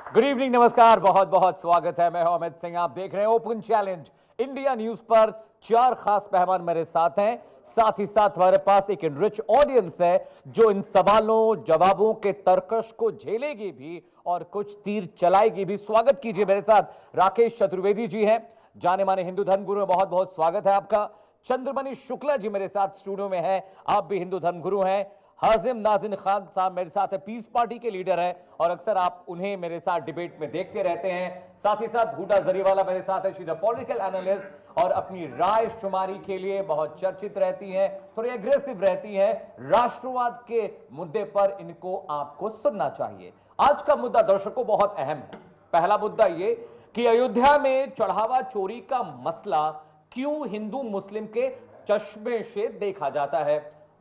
Good evening, नमस्कार, बहुत बहुत स्वागत है। मैं हूं अमित सिंह। आप देख रहे हैं ओपन चैलेंज इंडिया न्यूज पर। 4 खास मेहमान मेरे साथ हैं, साथ ही साथ हमारे पास एक इनरिच ऑडियंस है जो इन सवालों जवाबों के तर्कश को झेलेगी भी और कुछ तीर चलाएगी भी। स्वागत कीजिए मेरे साथ राकेश चतुर्वेदी जी हैं, जाने माने हिंदू धर्मगुरु। बहुत बहुत स्वागत है आपका। चंद्रमणि शुक्ला जी मेरे साथ स्टूडियो में है, आप भी हिंदू धर्मगुरु हैं। हाजिम नाजिन खान साहब मेरे साथ है, पीस पार्टी के लीडर है और अक्सर आप उन्हें मेरे साथ डिबेट में देखते रहते हैं। साथ ही साथ हुडा जरीवाला मेरे साथ है, she is a political analyst और अपनी राय शुमारी के लिए बहुत चर्चित रहती हैं, थोड़ी एग्रेसिव रहती हैं। राष्ट्रवाद के मुद्दे पर इनको आपको सुनना चाहिए। आज का मुद्दा दर्शकों बहुत अहम है। पहला मुद्दा ये कि अयोध्या में चढ़ावा चोरी का मसला क्यों हिंदू मुस्लिम के चश्मे से देखा जाता है।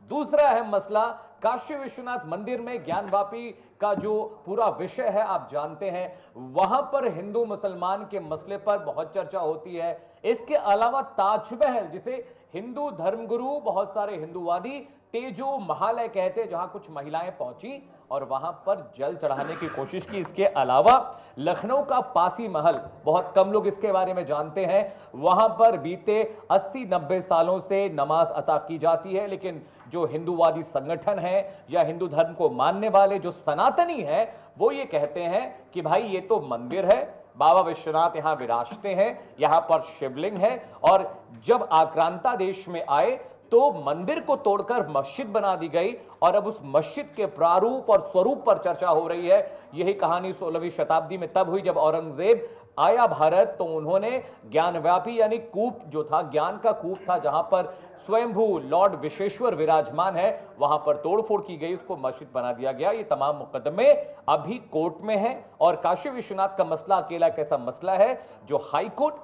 दूसरा अहम मसला, काशी विश्वनाथ मंदिर में ज्ञानवापी का जो पूरा विषय है आप जानते हैं, वहां पर हिंदू मुसलमान के मसले पर बहुत चर्चा होती है। इसके अलावा ताजमहल, जिसे हिंदू धर्मगुरु बहुत सारे हिंदूवादी तेजो महालय कहते हैं, जहां कुछ महिलाएं पहुंची और वहां पर जल चढ़ाने की कोशिश की। इसके अलावा लखनऊ का पासी महल, बहुत कम लोग इसके बारे में जानते हैं, वहां पर बीते 80-90 सालों से नमाज अता की जाती है, लेकिन जो हिंदूवादी संगठन है या हिंदू धर्म को मानने वाले जो सनातनी हैं, वो ये कहते हैं कि भाई ये तो मंदिर है, बाबा विश्वनाथ यहां विराजते हैं, यहां पर शिवलिंग है और जब आक्रांता देश में आए तो मंदिर को तोड़कर मस्जिद बना दी गई और अब उस मस्जिद के प्रारूप और स्वरूप पर चर्चा हो रही है। यही कहानी 16वीं शताब्दी में तब हुई जब औरंगजेब आया भारत, तो उन्होंने ज्ञानव्यापी यानी कूप जो था, ज्ञान का कूप था, जहां पर स्वयंभू लॉर्ड विश्वेश्वर विराजमान है, वहां पर तोड़फोड़ की गई, उसको मस्जिद बना दिया गया। ये तमाम मुकदमे अभी कोर्ट में हैं और काशी विश्वनाथ का मसला अकेला एक ऐसा मसला है जो हाई कोर्ट,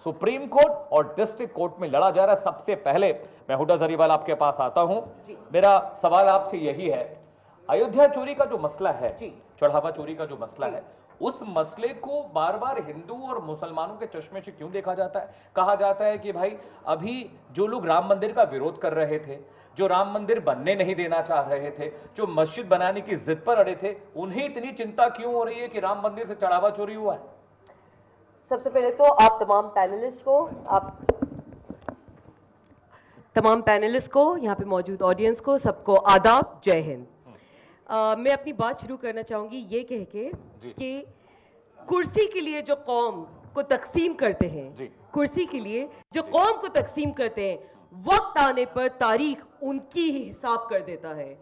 सुप्रीम कोर्ट और डिस्ट्रिक्ट कोर्ट में लड़ा जा रहा है। सबसे पहले मैं हुडा जरीवाला आपके पास आता हूं। मेरा सवाल आपसे यही है, अयोध्या चोरी का जो मसला है, चढ़ावा चोरी का जो मसला है, उस मसले को बार बार हिंदू और मुसलमानों के चश्मे से क्यों देखा जाता है। कहा जाता है कि भाई अभी जो लोग राम मंदिर का विरोध कर रहे थे, जो राम मंदिर बनने नहीं देना चाह रहे थे, जो मस्जिद बनाने की जिद पर अड़े थे, उन्हें इतनी चिंता क्यों हो रही है कि राम मंदिर से चढ़ावा चोरी हुआ है। सबसे पहले तो आप तमाम पैनलिस्ट को, यहाँ पे मौजूद ऑडियंस को, सबको आदाब, जय हिंद। मैं अपनी बात शुरू करना चाहूंगी ये कह के कि कुर्सी के लिए जो कौम को तकसीम करते हैं, कुर्सी के लिए जो कौम को तकसीम करते हैं, वक्त आने पर तारीख उनकी ही हिसाब कर देता है।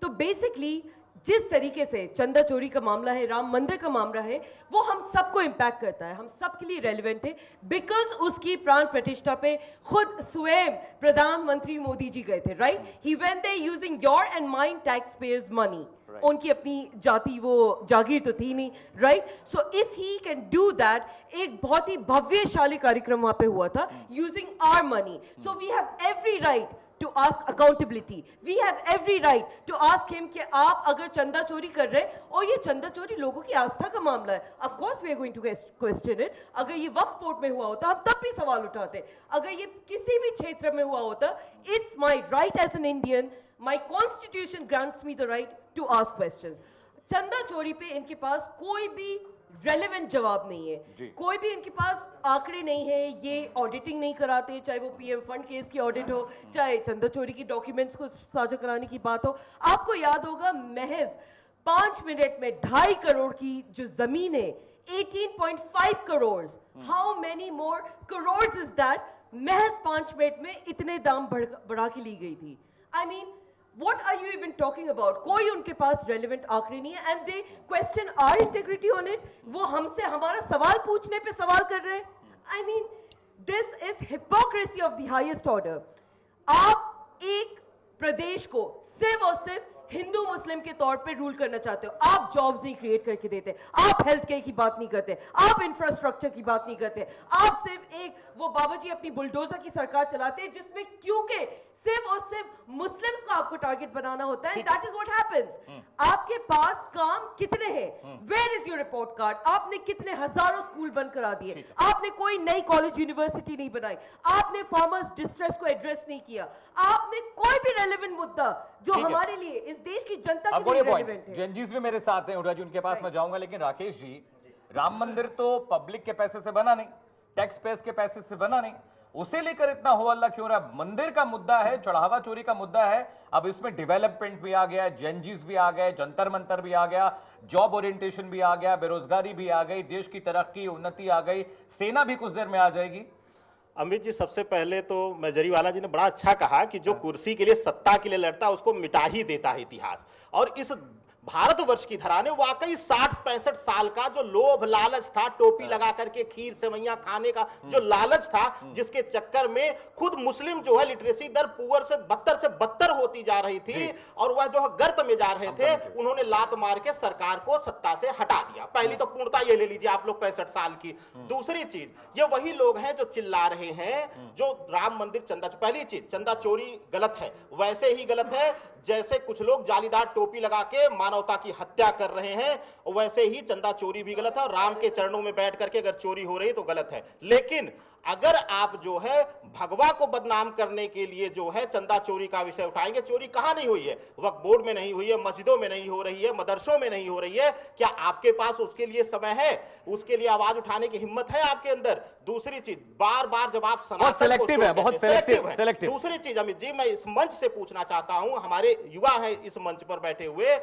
तो बेसिकली जिस तरीके से चंदा चोरी का मामला है, राम मंदिर का मामला है, वो हम सबको इंपैक्ट करता है, हम सबके लिए रेलिवेंट है, बिकॉज उसकी प्राण प्रतिष्ठा पे खुद स्वयं प्रधानमंत्री मोदी जी गए थे, right. He went there using your and mine tax payers money. उनकी अपनी जाति वो जागीर तो थी नहीं, right. So if he can do that, एक बहुत ही भव्यशाली कार्यक्रम वहां पे हुआ था using our money. So we have every right to ask accountability. We have every right to ask him कि आप अगर चंदा चोरी कर रहे हैं, और ये चंदा चोरी लोगों की आस्था का मामला है, of course we are going to question it. अगर ये वक्फ बोर्ड में हुआ होता हम तब भी सवाल उठाते, अगर ये किसी भी क्षेत्र में हुआ होता, it's my right as an Indian, my constitution grants me the right to ask questions. चंदा चोरी पे इनके पास कोई भी रेलेवेंट जवाब नहीं है, कोई भी इनके पास आंकड़े नहीं है, ये ऑडिटिंग नहीं कराते, चाहे वो पीएम फंड केस की ऑडिट हो, चाहे चंदा चोरी की डॉक्यूमेंट्स को साझा कराने की बात हो। आपको याद होगा महज 5 मिनट में 2.5 करोड़ की जो जमीन है, 18.5 crore, how many more crore is that, महज 5 मिनट में इतने दाम बढ़ा के ली गई थी। I mean what are you even talking about? कोई उनके पास relevant आंकड़े नहीं है, and they question our integrity on it. वो हमसे हमारा सवाल पूछने पे सवाल कर रहे हैं। I mean, this is hypocrisy of the highest order. आप एक प्रदेश को सिर्फ और सिर्फ हिंदू मुस्लिम के तौर पे रूल करना चाहते हो, आप जॉब्स नहीं क्रिएट करके देते, आप हेल्थ केयर की बात नहीं करते, आप इंफ्रास्ट्रक्चर की बात नहीं करते, आप सिर्फ एक वो बाबा जी अपनी बुलडोजर की सरकार चलाते हैं जिसमें क्योंकि सिर्फ और सिर्फ मुस्लिम्स को आपको टारगेट बनाना होता है। That is what happens. आपके पास काम कितने हैं? Where is your report card? आपने कितने हजारों स्कूल बंद करा दिए, आपने कोई नई कॉलेज यूनिवर्सिटी नहीं बनाई, आपने फार्मर्स डिस्ट्रेस को एड्रेस नहीं किया, आपने कोई भी रेलेवेंट मुद्दा जो हमारे लिए, इस देश की जनता के लिए रेलेवेंट है। जंजीज भी मेरे साथ हैं, उनके पास मैं जाऊंगा, लेकिन राकेश जी राम मंदिर तो पब्लिक के पैसे से बना नहीं, टैक्स पेस के पैसे से बना नहीं, उसे लेकर इतना हो हल्ला क्यों रहा? मंदिर का मुद्दा है, चढ़ावा चोरी का मुद्दा है, अब इसमें डेवलपमेंट भी आ गया, जेएनजीस भी आ गए, जंतर मंतर भी आ गया, जॉब ओरिएंटेशन भी आ गया, बेरोजगारी भी आ गई, देश की तरक्की उन्नति आ गई, सेना भी कुछ देर में आ जाएगी। अमित जी, सबसे पहले तो जरीवाला जी ने बड़ा अच्छा कहा कि जो कुर्सी के लिए, सत्ता के लिए लड़ता है उसको मिटा ही देता है इतिहास। और इस भारतवर्ष की धरा ने वाकई 60-65 साल का जो लोभ लालच था, टोपी लगा करके खीर सेवैयां खाने का जो लालच था, जिसके चक्कर में खुद मुस्लिम जो है लिटरेसी दर पुअर से बदतर होती जा रही थी और वह जो है गर्त में जा रहे थे, उन्होंने लात मार के सरकार को सत्ता से हटा दिया। पहली तो पूर्णता ये ले लीजिए आप लोग 65 साल की। दूसरी चीज, ये वही लोग हैं जो चिल्ला रहे हैं जो राम मंदिर चंदा, पहली चीज चंदा चोरी गलत है, वैसे ही गलत है जैसे कुछ लोग जालीदार टोपी लगा के मानवता की हत्या कर रहे हैं, वैसे ही चंदा चोरी भी गलत है। और राम के चरणों में बैठ करके अगर चोरी हो रही तो गलत है। लेकिन अगर आप जो है भगवा को बदनाम करने के लिए जो है चंदा चोरी का विषय उठाएंगे, चोरी कहां नहीं हुई है? वक्फ बोर्ड में नहीं हुई है, मस्जिदों में नहीं हो रही है, मदरसों में नहीं हो रही है। क्या आपके पास उसके लिए समय है? उसके लिए आवाज उठाने की हिम्मत है आपके अंदर? दूसरी चीज, बार बार जब आप बहुत सेलेक्टिव है। दूसरी चीज अमित जी, मैं इस मंच से पूछना चाहता हूं, हमारे युवा हैं इस मंच पर बैठे हुए,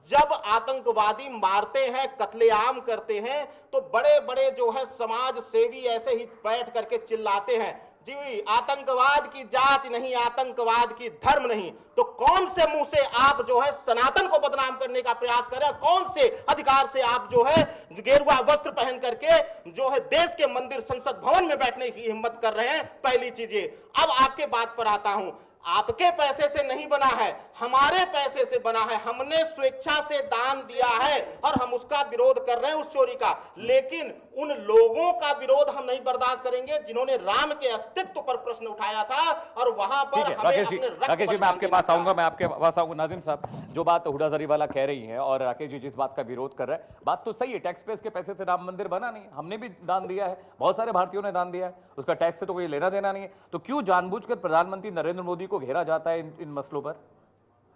जब आतंकवादी मारते हैं, कत्लेआम करते हैं, तो बड़े बड़े जो है समाज सेवी ऐसे ही बैठ करके चिल्लाते हैं, जी आतंकवाद की जाति नहीं, आतंकवाद की धर्म नहीं। तो कौन से मुंह से आप जो है सनातन को बदनाम करने का प्रयास कर रहे हैं? कौन से अधिकार से आप जो है गेरुआ वस्त्र पहन करके जो है देश के मंदिर, संसद भवन में बैठने की हिम्मत कर रहे हैं? पहली चीज ये। अब आपके बात पर आता हूं, आपके पैसे से नहीं बना है, हमारे पैसे से बना है। हमने स्वेच्छा से दान दिया है और हम उसका विरोध कर रहे हैं, उस चोरी का। लेकिन उन लोगों का विरोध हम नहीं बर्दाश्त करेंगे जिन्होंने राम के अस्तित्व पर प्रश्न उठाया था और वहां पर राकेश जी, मैं आपके पास आऊंगा। नाजिम साहब, जो बात हुडा जरीवाला कह रही है और राकेश जी जिस बात का विरोध कर रहे हैं, बात तो सही है। टैक्स पेस के पैसे से राम मंदिर बना नहीं, हमने भी दान दिया है, बहुत सारे भारतीयों ने दान दिया है, उसका टैक्स से तो कोई लेना देना नहीं है। तो क्यों जानबूझकर प्रधानमंत्री नरेंद्र मोदी को घेरा जाता है इन मसलों पर?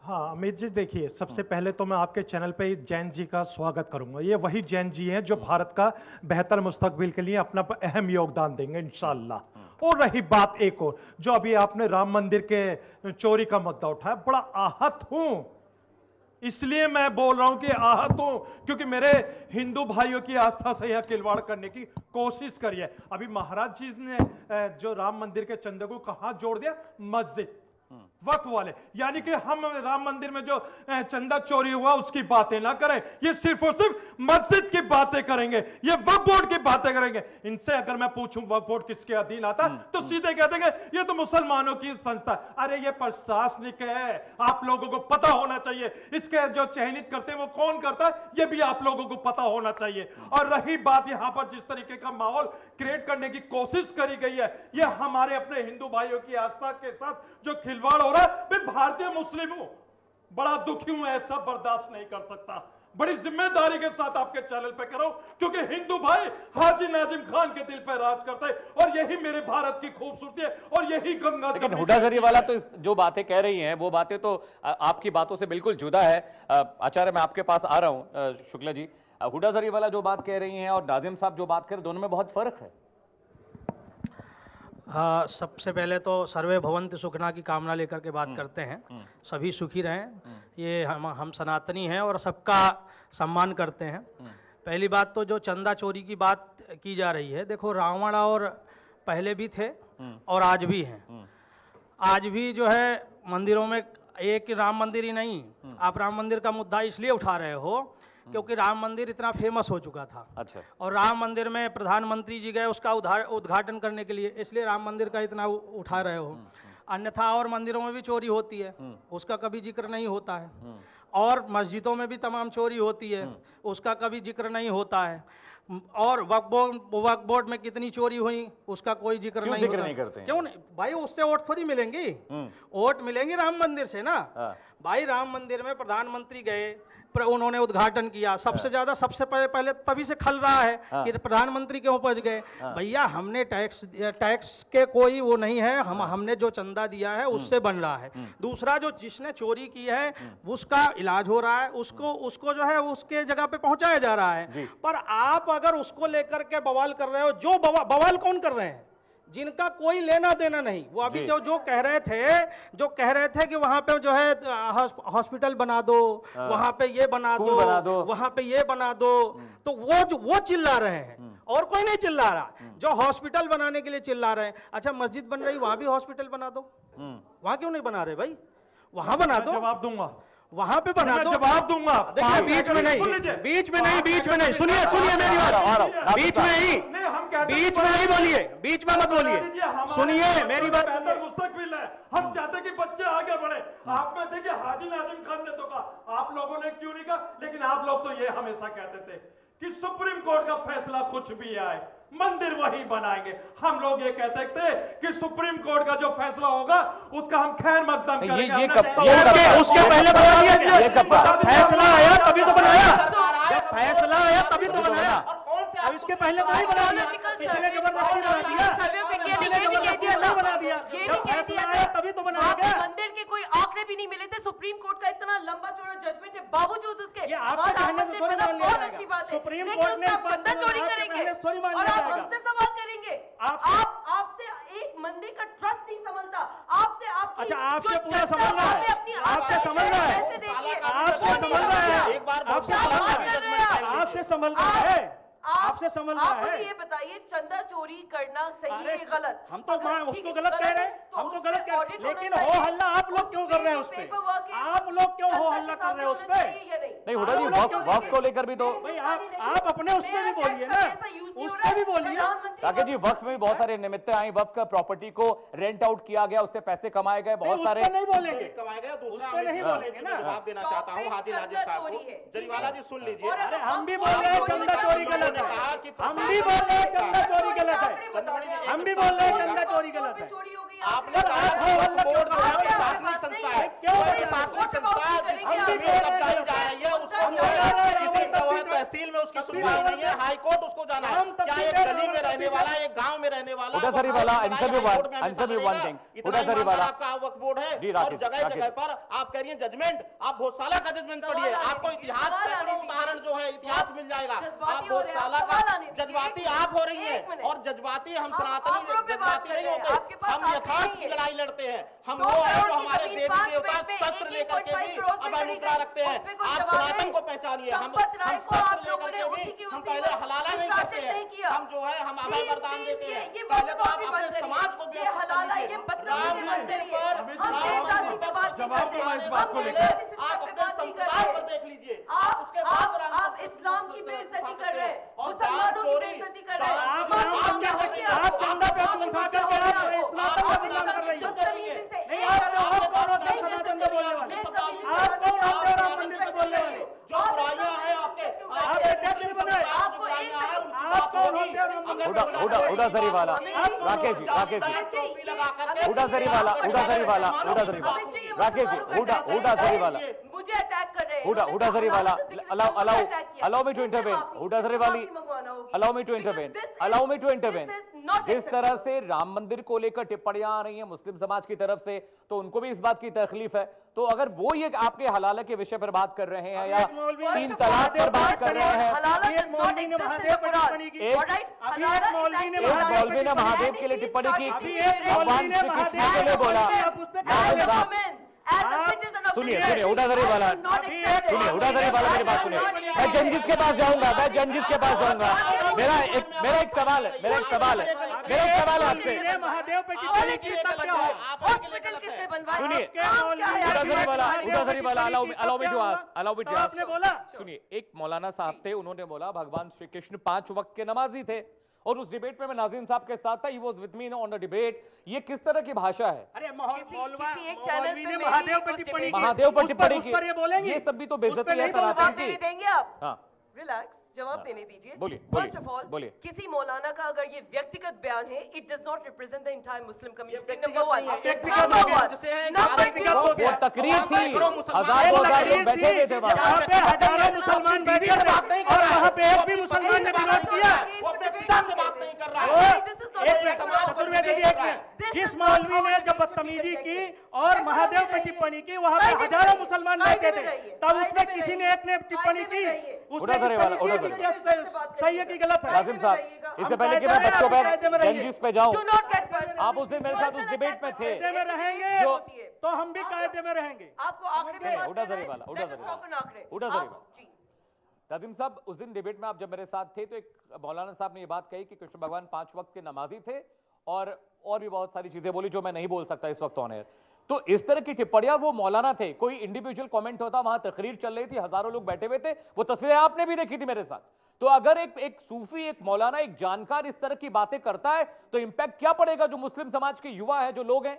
हाँ अमित जी, देखिए सबसे पहले तो मैं आपके चैनल पे जैन जी का स्वागत करूंगा। ये वही जैन जी हैं जो भारत का बेहतर मुस्तकबिल के लिए अपना अहम योगदान देंगे इंशाअल्लाह। और रही बात एक और, जो अभी आपने राम मंदिर के चोरी का मुद्दा उठाया, बड़ा आहत हूं। इसलिए मैं बोल रहा हूं कि आहत हूं क्योंकि मेरे हिंदू भाइयों की आस्था से यह खिलवाड़ करने की कोशिश करी है। अभी महाराज जी ने जो राम मंदिर के चंदे को कहां जोड़ दिया? मस्जिद, वक्फ वाले। यानी कि हम राम मंदिर में जो चंदा चोरी हुआ उसकी बातें ना करें, ये सिर्फ और सिर्फ मस्जिद की बातें करेंगे, ये वक्फ बोर्ड की बातें करेंगे। इनसे अगर मैं पूछूं वक्फ बोर्ड किसके अधीन आता, तो सीधे कह देंगे ये तो मुसलमानों की संस्था। अरे ये प्रशासनिक है, आप लोगों को पता होना चाहिए। इसके जो चयनित करते हैं वो कौन करता है, ये भी आप लोगों को पता होना चाहिए। और रही बात यहां पर जिस तरीके का माहौल क्रिएट करने की कोशिश करी गई है, ये हमारे अपने हिंदू भाइयों की आस्था के साथ जो खिलवाड़ हो रहा है, मैं भारतीय मुस्लिम हूं, बड़ा दुखी हूं, ऐसा बर्दाश्त नहीं कर सकता। बड़ी जिम्मेदारी के साथ आपके चैनल पे करो क्योंकि हिंदू भाई हाजी नाजिम खान के दिल पे राज करते हैं और यही मेरे भारत की खूबसूरती है और यही गंगा। लेकिन हुडा जरीवाला तो जो बातें कह रही हैं वो बातें तो आपकी बातों से बिल्कुल जुदा है। आचार्य, मैं आपके पास आ रहा हूं। शुक्ला जी, हुडा जरीवाला जो बात कह रही हैं और नाजिम साहब जो बात कह रहे हैं, दोनों में बहुत फर्क है। हाँ, सबसे पहले तो सर्वे भवन्तु सुखना की कामना लेकर के बात करते हैं। सभी सुखी रहें, ये हम सनातनी हैं और सबका सम्मान करते हैं। पहली बात तो जो चंदा चोरी की बात की जा रही है, देखो रावण और पहले भी थे और आज भी हैं। आज भी जो है मंदिरों में, एक राम मंदिर ही नहीं, आप राम मंदिर का मुद्दा इसलिए उठा रहे हो क्योंकि राम मंदिर इतना फेमस हो चुका था। अच्छा। और राम मंदिर में प्रधानमंत्री जी गए उसका उद्घाटन करने के लिए, इसलिए राम मंदिर का इतना उठा रहे हो। अन्यथा और मंदिरों में भी चोरी होती है, उसका कभी जिक्र नहीं होता है। और मस्जिदों में भी तमाम चोरी होती है, उसका कभी जिक्र नहीं होता है। और वक्फ बोर्ड में कितनी चोरी हुई उसका कोई जिक्र नहीं करते हैं? क्यों नहीं भाई, उससे वोट थोड़ी मिलेंगी, वोट मिलेंगी राम मंदिर से ना। भाई राम मंदिर में प्रधानमंत्री गए, उन्होंने उद्घाटन किया, सबसे ज्यादा सबसे पहले तभी से खल रहा है कि प्रधानमंत्री क्यों पहुंच गए। भैया हमने टैक्स के कोई वो नहीं है, हमने जो चंदा दिया है उससे बन रहा है। दूसरा जो जिसने चोरी की है उसका इलाज हो रहा है, उसको जो है उसके जगह पे पहुंचाया जा रहा है। पर आप अगर उसको लेकर के बवाल कर रहे हो, जो बवाल कौन कर रहे हैं? जिनका कोई लेना देना नहीं। वो अभी जो कह रहे थे कि वहां पे जो है हॉस्पिटल बना दो, वहां पे ये बना दो, वहां पे ये बना दो, तो वो चिल्ला रहे हैं और कोई नहीं चिल्ला रहा। जो हॉस्पिटल बनाने के लिए चिल्ला रहे हैं, अच्छा मस्जिद बन रही वहां भी हॉस्पिटल बना दो, वहां क्यों नहीं बना रहे भाई? वहां बना दो, जवाब दूंगा, वहां पे बना दो, जवाब दूंगा। देखिए बीच में नहीं, सुनिए मेरी बात, बीच में नहीं बोलिए, बीच में मत बोलिए, सुनिए मेरी बात। बेहतर मुस्तकबिल है, हम चाहते कि बच्चे आगे बढ़े। आप में देखिए हाजी नाजिम खान ने तो कहा, आप लोगों ने क्यों नहीं कहा? लेकिन आप लोग तो ये हमेशा कहते थे कि सुप्रीम कोर्ट का फैसला कुछ भी आए मंदिर वही बनाएंगे। हम लोग ये कहते थे कि सुप्रीम कोर्ट का जो फैसला होगा उसका हम खैर मकदम करेंगे। उसके पहले बना दिया, फैसला आया तभी तो बनाया, फैसला आया तभी तो बनाया, अब इसके पहले नहीं बना दिया, इसने जबरदस्ती बना दिया, बना दिया, जब फैसला आया तभी तो बना दिया। मंदिर के कोई आंकड़े भी नहीं मिले थे, सुप्रीम कोर्ट का इतना लंबा चौड़ा जजमेंट है, बावजूद उसके बहुत अच्छी बात है, सुप्रीम लेकिन कोर्ट ने उसका चंदा चोरी करेंगे और आप हमसे सवाल करेंगे। आपसे एक मंदिर का ट्रस्ट नहीं समझता, आपसे अच्छा आपसे पूरा समझ रहा है, आपसे समझ रहा है, आपसे समझ रहा है, एक बार आपसे समझ रहा है, आपसे समझ रहा है। ये बताइए चंदा चोरी करना सही है गलत? हम तो उसको गलत कह रहे हैं, हम तो गलत कह रहे हैं, लेकिन हो हल्ला आप लोग क्यों कर रहे हैं उस पे? आप लोग क्यों हो हल्ला कर रहे हैं उस पे? नहीं हुडा जी, वक्फ को लेकर भी तो भाई आप अपने उस पे भी बोलिए ना, उस पे भी बोलिए। राकेश जी, वक्फ में भी बहुत सारे निमित्त आई, वक्फ का प्रॉपर्टी को रेंट आउट किया गया, उससे पैसे कमाए गए, बहुत सारे नहीं बोलेंगे, कमाए गए। दूसरा नहीं बोलेंगे ना, जवाब देना चाहता हूँ हाजी नाजिम साहब को। जरीवाला जी सुन लीजिए, अरे हम भी बोल रहे हैं चंदा चोरी गलत है, हम भी बोल रहे हैं चंदा चोरी गलत है, हम भी बोल रहे हैं चंदा चोरी गलत है। आपने कहा वक्फ बोर्ड जो है प्रशासनिक संस्था है, प्रशासनिक संस्था जिसकी जमीन कब्जाई जा रही है उसको जो है किसी तहसील में उसकी सुनवाई नहीं है, हाई कोर्ट उसको जाना है। क्या एक गली में रहने वाला, एक गांव में रहने वाला आपका वक्फ बोर्ड है? और जगह जगह पर आप कह रही हैं जजमेंट, आप भोजशाला का जजमेंट पढ़िए, आपको इतिहास सैकड़ों उदाहरण जो है इतिहास मिल जाएगा। आप भोजशाला का जज्बाती आप हो रही हैं, और जज्बाती हम सनातनी जज्बाती नहीं होते, हम यथार्थ की लड़ाई लड़ते हैं। हम वो है जो हमारे देवी देवता शस्त्र लेकर के भी अभय मुद्रा रखते हैं। आप सनातन को पहचानिए, हम शस्त्र लेकर के भी हम पहले हलाला नहीं करते हैं, हम जो है हम अभय वरदान देते हैं। पहले तो आप अपने समाज को भी राम मंदिर पर जवाब दूंगा इस बात को लेकर। आप अपने संप्रदाय पर देख लीजिए, उसके बाद आप इस्लाम की बेइज्जती कर रहे हैं, और मुसलमानों की चोरी, बेइज्जती कर रहे हैं। आप चंदा पे उठा करके आप इस्लाम का बदनाम कर रही हैं। नहीं आप कौन होते हैं सनातन को बोलने वाले? आप कौन होते हैं राम मंदिर को बोलने वाले? जो बुराइयां हैं आपके आप अध्यक्ष बनाए, जो बुराइयां हैं आप कौन होते हैं राम मंदिर को बोलने वाले? हुडा सरीवाला, राकेश जी, राकेश जी, हुडा सरीवाला, राकेश जी, हुडा सरीवाला, मुझे अटैक कर रहे हैं। Hooda सरीवाला, allow me to intervene, Hooda सरीवाली, allow me to intervene। जिस तरह से राम मंदिर को लेकर टिप्पणियां आ रही हैं मुस्लिम समाज की तरफ से, तो उनको भी इस बात की तकलीफ है। तो अगर वो ये आपके हलाला के विषय पर बात कर रहे हैं या 3 तलाक पर बात कर रहे हैं, एक मौलवी ने महादेव के लिए टिप्पणी की, भगवान श्री कृष्ण के लिए बोला। सुनिए हुडा सरीवाला, हुडा सरीवाला मेरी बात सुनिए। मैं जंजिस के पास जाऊंगा, मेरा एक सवाल है आपसे। महादेव पे टिप्पणी की तब क्या है? सुनिए Hooda सरीवाला, allow me to ask। आपने बोला, सुनिए, एक मौलाना साहब थे, उन्होंने बोला भगवान श्री कृष्ण 5 वक्त के नमाजी थे, और उस डिबेट में मैं नाज़रीन साहब के साथ था, he was with me on the debate। ये किस तरह की भाषा है? अरे मौलवी एक चैनल ने महादेव पर टिप्पणी की, महादेव पर टिप्पणी की, ये बोलेंगे, ये सब भी तो बेइज्जती है सनातन की। देंगे आप? हाँ, रिलैक्स, जवाब देने दीजिए। बोलिए, फर्स्ट ऑफ ऑल बोलिए। किसी मौलाना का अगर ये व्यक्तिगत बयान है, it does not represent the entire Muslim community. Number one. वो तकरीर थी, हजारों लोग बैठे हुए थे वहाँ। यहाँ पे हजारों मुसलमान बैठे थे और वहाँ पे एक भी मुसलमान ने विरोध किया। वो अपने पिता से बात नहीं कर रहा है। एक मिनट, चतुर्वेदी जी, एक मिनट। जिस मौलवी ने जब बदतमीजी की और महादेव पे टिप्पणी की, वहाँ पे हजारों मुसलमान बैठे थे, तब उसमें किसी ने एक ने टिप्पणी की, उड़ा धरे वाला, उड़ा धरे। सही है कि गलत है? नाजिम साहब, इससे पहले कि मैं बच्चों पर जंजीस पे जाऊं, Do not get personal. आप उस दिन मेरे साथ उस डिबेट में थे। कायदे में रहेंगे जो तो हम भी कायदे में रहेंगे। आपको आंकड़े पे बात उड़ा करना धरे है? वाला, उड़ा Let us धरे talk on वाला। आंकड़े। उड़ा धरे आप- वाला। जी। नाजिम साहब, उस दिन डिबेट में आप जब मेरे साथ थे तो एक मौलाना साहब ने ये बात कही कि कृष्ण भगवान 5 वक्त के नमाजी थे और भी बहुत सारी चीजें बोली जो मैं नहीं बोल सकता इस वक्त ऑन एयर। तो इस तरह की टिप्पणियां वो मौलाना थे, कोई इंडिविजुअल कमेंट होता, वहां तकरीर चल रही थी, हजारों लोग बैठे हुए थे, वो तस्वीरें आपने भी देखी थी मेरे साथ। तो अगर एक सूफी, एक मौलाना, एक जानकार इस तरह की बातें करता है तो इंपैक्ट क्या पड़ेगा जो मुस्लिम समाज के युवा है, जो लोग हैं?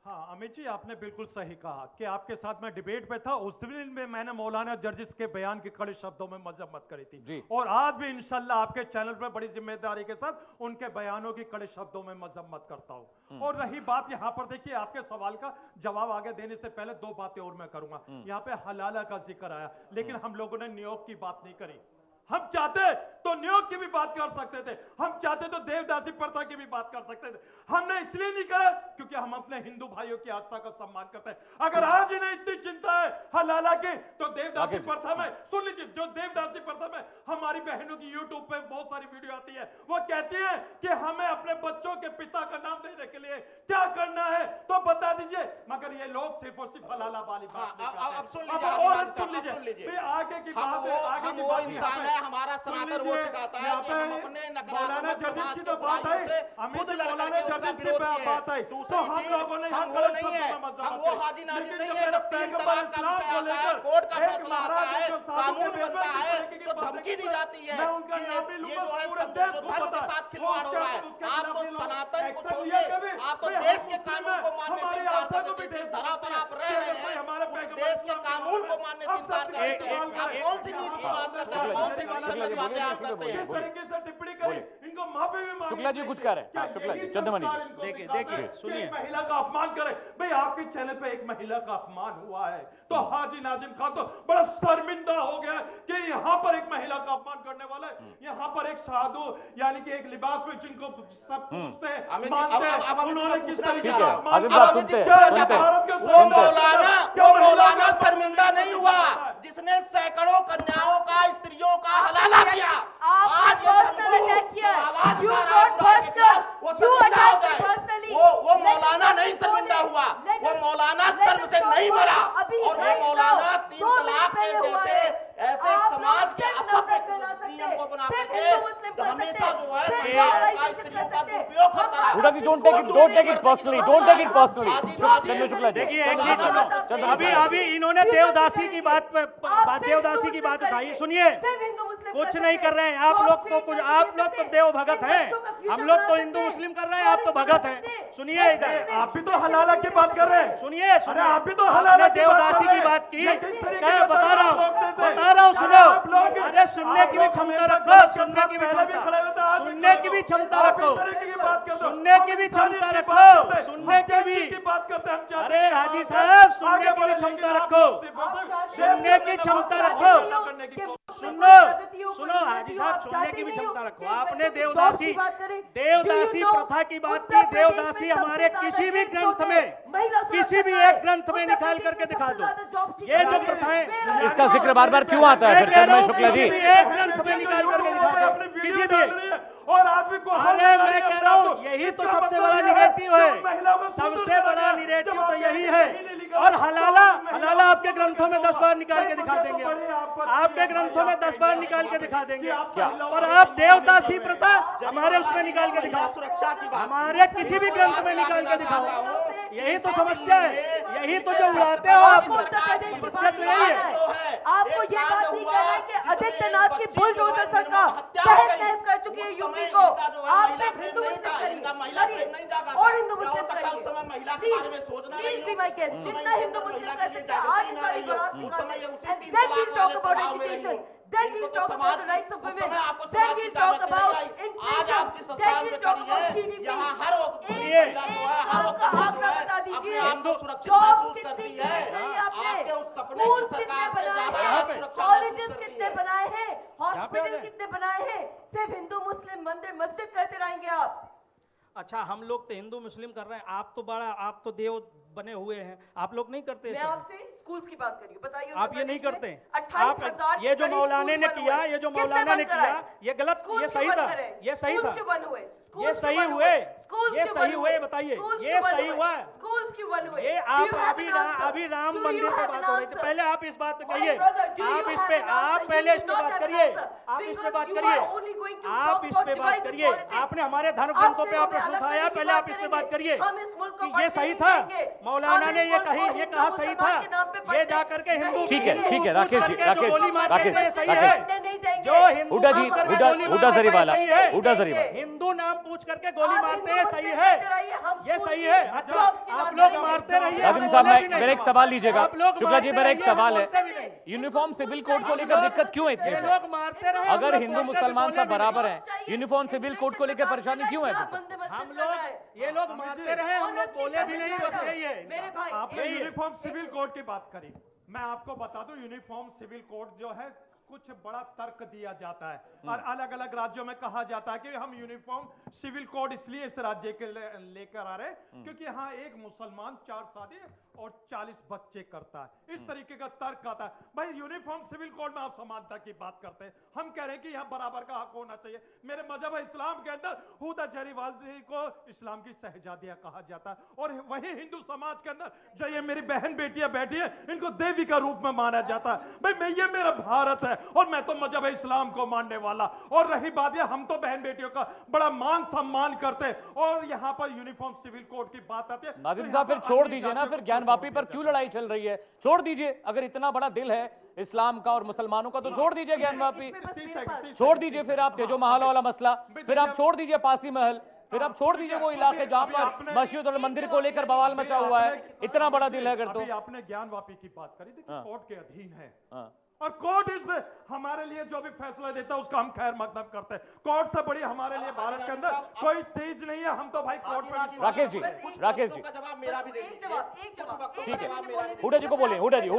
हाँ अमित जी, आपने बिल्कुल सही कहा कि आपके साथ मैं डिबेट पे था। उस दिन में मैंने मौलाना जर्जिस के बयान की कड़े शब्दों में मजम्मत करी थी जी। और आज भी इंशाल्लाह आपके चैनल पर बड़ी जिम्मेदारी के साथ उनके बयानों की कड़े शब्दों में मजम्मत करता हूँ। और रही बात यहाँ पर, देखिए आपके सवाल का जवाब आगे देने से पहले 2 बातें और मैं करूंगा। यहाँ पे हलाला का जिक्र आया, लेकिन हम लोगों ने नियोग की बात नहीं करी। हम चाहते तो नियोग की भी बात कर सकते थे, हम चाहते तो देवदासी प्रथा की भी बात कर सकते थे। हमने इसलिए नहीं करा क्योंकि हम अपने हिंदू भाइयों की आस्था का सम्मान करते हैं। अगर आज इन्हें इतनी चिंता है हलाला की, तो देवदासी प्रथा में सुन लीजिए, जो देवदासी प्रथा में हमारी बहनों की यूट्यूब पे बहुत सारी वीडियो आती है, वो कहती है कि हमें अपने बच्चों के पिता का नाम देने के लिए क्या करना है तो बता दीजिए, मगर ये लोग सिर्फ और सिर्फ हलाला वाली बात नहीं करते। अब सुन लीजिए, फिर आगे की बात है, आगे की बात इंसान है, हमारा सनातन वो सिखाता है कि हम अपने नकारात्मक समाज के बुराइयों से खुद लड़कर के उसका विरोध किए। दूसरी चीज, हम वो नहीं है, हम वो हाजी नाजिर नहीं है। जब 3 तलाक का विषय आता है, कोर्ट का फैसला आता है, कानून बनता है, तो धमकी दी जाती है कि ये जो है जो धर्म के साथ खिलवाड़ हो रहा है। आप तो सनातन को छोड़िए, आप तो देश के कानून को मानने से इनकार कर देते थे। धरा पर आप रह रहे हैं, उस देश के कानून को मानने से इनकार कर देते हैं। आप कौन सी नीति की बात करते हैं, कौन सी बातें आप करते हैं? किस तरीके से टिप्पणी करी, इनको माफी भी मांगनी शुक्ला जी कुछ कह रहे हैं। हाँ, शुक्ला जी, चंद्रमणि जी। देखिए, सुनिए। महिला का अपमान करे भाई, आपके चैनल पे एक महिला का अपमान हुआ है तो हाजी नाजिम खान तो बड़ा शर्मिंदा हो गया कि यहाँ पर एक महिला का अपमान करने वाला है। यहाँ पर एक साधु यानी कि एक लिबास में जिनको सब पूछते हैं, मानते हैं, उन्होंने किस तरीके ठीक का है, अपमान आदिल किया। साहब सुनते हैं, क्या सुनते हैं। भारत के वो मौलाना शर्मिंदा नहीं हुआ जिसने सैकड़ों कन्याओं का, स्त्रियों का हलाला किया। आज ये आवाज You उठा got रहा है कि personal. वो You शर्मिंदा हो attacked जाए। personally. वो मौलाना नहीं शर्मिंदा हुआ, वो मौलाना शर्म से नहीं मरा। और वो मौलाना 3 तलाक के जैसे ऐसे समाज के असभ्य नियम को बना करके हमेशा जो है महिलाओं का, स्त्रियों का दुरुपयोग करता रहा। उड़ा जी, don't take it personally, don't take it personally। चंद्र शुक्ला जी, देखिए, एक चीज सुनो, अभी इन्होंने देवदासी की बात उठाई। सुनिए, कुछ नहीं कर रहे हैं आप लोग तो देव भगत हैं, हम लोग तो हिंदू मुस्लिम कर रहे हैं, आप तो भगत हैं। सुनिए, इधर आप भी तो हलाला की बात कर रहे हैं। सुनिए, अरे आप भी तो आपने हलाला की देवदासी की बात की, क्या बता रहा हूँ, सुनो। अरे सुनने की भी क्षमता रखो, सुनने की भी क्षमता, सुनने की भी क्षमता रखो, सुनने की भी क्षमता रखो, सुनने की भी बात करते हैं हम। अरे हाजी साहब, सुनने की भी क्षमता रखो, सुनने की क्षमता रखो। सुनो हाजी साहब, सुनने की भी क्षमता रखो। आपने देवदासी प्रथा की बात की। देवदासी हमारे किसी भी ग्रंथ में, किसी भी एक ग्रंथ में निकाल करके दिखा दो। ये जो प्रथाएं, इसका जिक्र बार बार क्यों आता है फिर चंद्रमणि शुक्ला जी? एक ग्रंथ में निकाल करके दिखा दो, किसी भी। और आदमी को अरे मैं कह रहा हूँ, यही तो सबसे बड़ा निगेटिव है, सबसे बड़ा निगेटिव तो यही है। और हलाला आपके ग्रंथों में 10 बार निकाल के दिखा देंगे, आपके ग्रंथों में 10 बार निकाल के दिखा देंगे। क्या? और आप देवदासी प्रथा हमारे उसमें निकाल के दिखाओ, सुरक्षा की बात, हमारे किसी भी ग्रंथ में निकाल के दिखाओ। यही तो समस्या है, यही तो जो उड़ाते हो आप, समस्या तो यही है। आपको ये बात नहीं कहना है कि आदित्यनाथ की बुलडोजर सरकार तहस नहस कर चुकी है यूपी को। आपने हिंदू मुस्लिम करिए और हिंदू मुस्लिम करिए। Please be my guest. जितना हिंदू मुस्लिम कर सकते हैं आज सारी बात and then we talk about education, then we talk समाज about the rights of उस women. समय आपको Then समाज की we'll talk दावत about नहीं आई। आज inflation. आप जिस Then स्थान we'll पे talk खड़ी about है, GDP. यहाँ हर एक महिला जो है, हर साल औरत का जो आंकड़ा है, बता अपने दीजिए। आप को सुरक्षित जॉब महसूस कितनी करती क्रिएट है। करी आपने? आपके उस सपने की स्कूल कितने सरकार से बनाए ज्यादा हैं? आप सुरक्षा कॉलेजेस महसूस करती कितने है। बनाए हैं? पे हॉस्पिटल आ गए। कितने बनाए हैं? सिर्फ हिंदू मुस्लिम मंदिर मस्जिद करते रहेंगे आप। अच्छा, हम लोग तो हिंदू मुस्लिम कर रहे हैं, आप तो देव बने हुए हैं, आप लोग नहीं करते मैं ऐसा? आपसे स्कूल्स की बात करिए, बताइए आप ये नहीं करते। 28,000 आप ये जो मौलाना ने किया, ये जो मौलाना ने किया, ये गलत, ये सही था, ये सही था, ये सही हुए, ये सही हुए, बताइए, ये सही हुआ। स्कूल्स क्यों बन हुए? ये आप अभी राम मंदिर पे बात हो रही थी, पहले आप इस बात पे करिए, आप इस पे, आप पहले इस पे बात करिए, आप इस पे बात करिए, आप इस पे बात करिए, आपने हमारे धर्म ग्रंथों पे आपने उठाया, पहले आप इस पे बात करिए कि ये सही था, मौलाना ने ये कहा सही था, ये जाकर के हिंदू ठीक है राकेश जी, राकेश गोली मारते राकेश हैं, सही राकेश है, जो हिंदू हुड्डा जी, नाम करके हुड्डा- गोली हुड्डा मारते हैं, जरीवाला, सही है। हुड्डा जरीवाला। हिंदू नाम पूछ करके गोली मारते हैं, सही है, ये सही है। अच्छा, आप लोग मारते रहिए, राजन साहब, बोले भी मेरा एक नहीं। सवाल लीजिएगा। आप लोग शुक्ला जी, मारते मेरा एक रहिए, सवाल बोलते भी है, नहीं। यूनिफॉर्म सिविल कोड को लेकर दिक्कत क्यों है इतनी? ये लोग मारते रहे, अगर हम लोग हिंदू बोलते भी मुसलमान बोले सब भी नहीं। बराबर हैं, यूनिफॉर्म सिविल कोड को लेकर परेशानी क्यों है? हम लोग, ये लोग मारते रहे, हम लोग बोले भी नहीं, बस यही है। मेरे भाई, आपने यही है। यूनिफॉर्म सिविल कोड की बात करी, मैं आपको बता दूं यूनिफॉर्म सिविल कोड जो है कुछ बड़ा तर्क दिया जाता है और अलग अलग राज्यों में कहा जाता है कि हम यूनिफॉर्म सिविल कोड इसलिए इस राज्य के लेकर आ रहे हैं क्योंकि यहाँ एक मुसलमान 4 शादी और 40 बच्चे करता है, इस तरीके का तर्क आता है। भाई यूनिफॉर्म सिविल कोड में आप समानता की बात करते हैं, हम कह रहे हैं कि यहाँ बराबर का हक होना चाहिए। मेरे मजहब इस्लाम के अंदर हुदा जरीवाल जी को इस्लाम की शहजादियां कहा जाता है और वही हिंदू समाज के अंदर जो ये मेरी बहन बेटियां बैठी है इनको देवी का रूप में माना जाता है। भाई ये मेरा भारत है और मैं तो मजहब इस्लाम को मानने वाला। और रही बात यह, हम तो बहन बेटियों का बड़ा मान सम्मान करते हैं और यहाँ पर यूनिफॉर्म सिविल कोड की बात आती है। नाजिम साहब, फिर छोड़ दीजिए ना, फिर ज्ञानवापी पर क्यों लड़ाई चल रही है? छोड़ दीजिए, अगर इतना बड़ा दिल है इस्लाम का और मुसलमानों का तो छोड़ दीजिए ज्ञानवापी, छोड़ दीजिए फिर आप तेजो महल वाला मसला, फिर आप छोड़ दीजिए पासी महल, फिर आप छोड़ दीजिए वो इलाके जहां पर मस्जिद और मंदिर को लेकर बवाल मचा हुआ है। इतना बड़ा दिल है अगर तो। अभी आपने ज्ञानवापी की बात करी, देखिए कोर्ट के अधीन है हाँ। और कोर्ट इस हमारे लिए जो भी फैसला देता है उसका हम खैर मकदम करते हैं। कोर्ट से बड़ी हमारे लिए भारत के अंदर कोई चीज नहीं है, हम तो भाई कोर्ट पर राकेश जी, राकेश जी, का जवाब मेरा भी दे दीजिए। ठीक है, हुड्डा जी को बोलिए, हुड्डा जी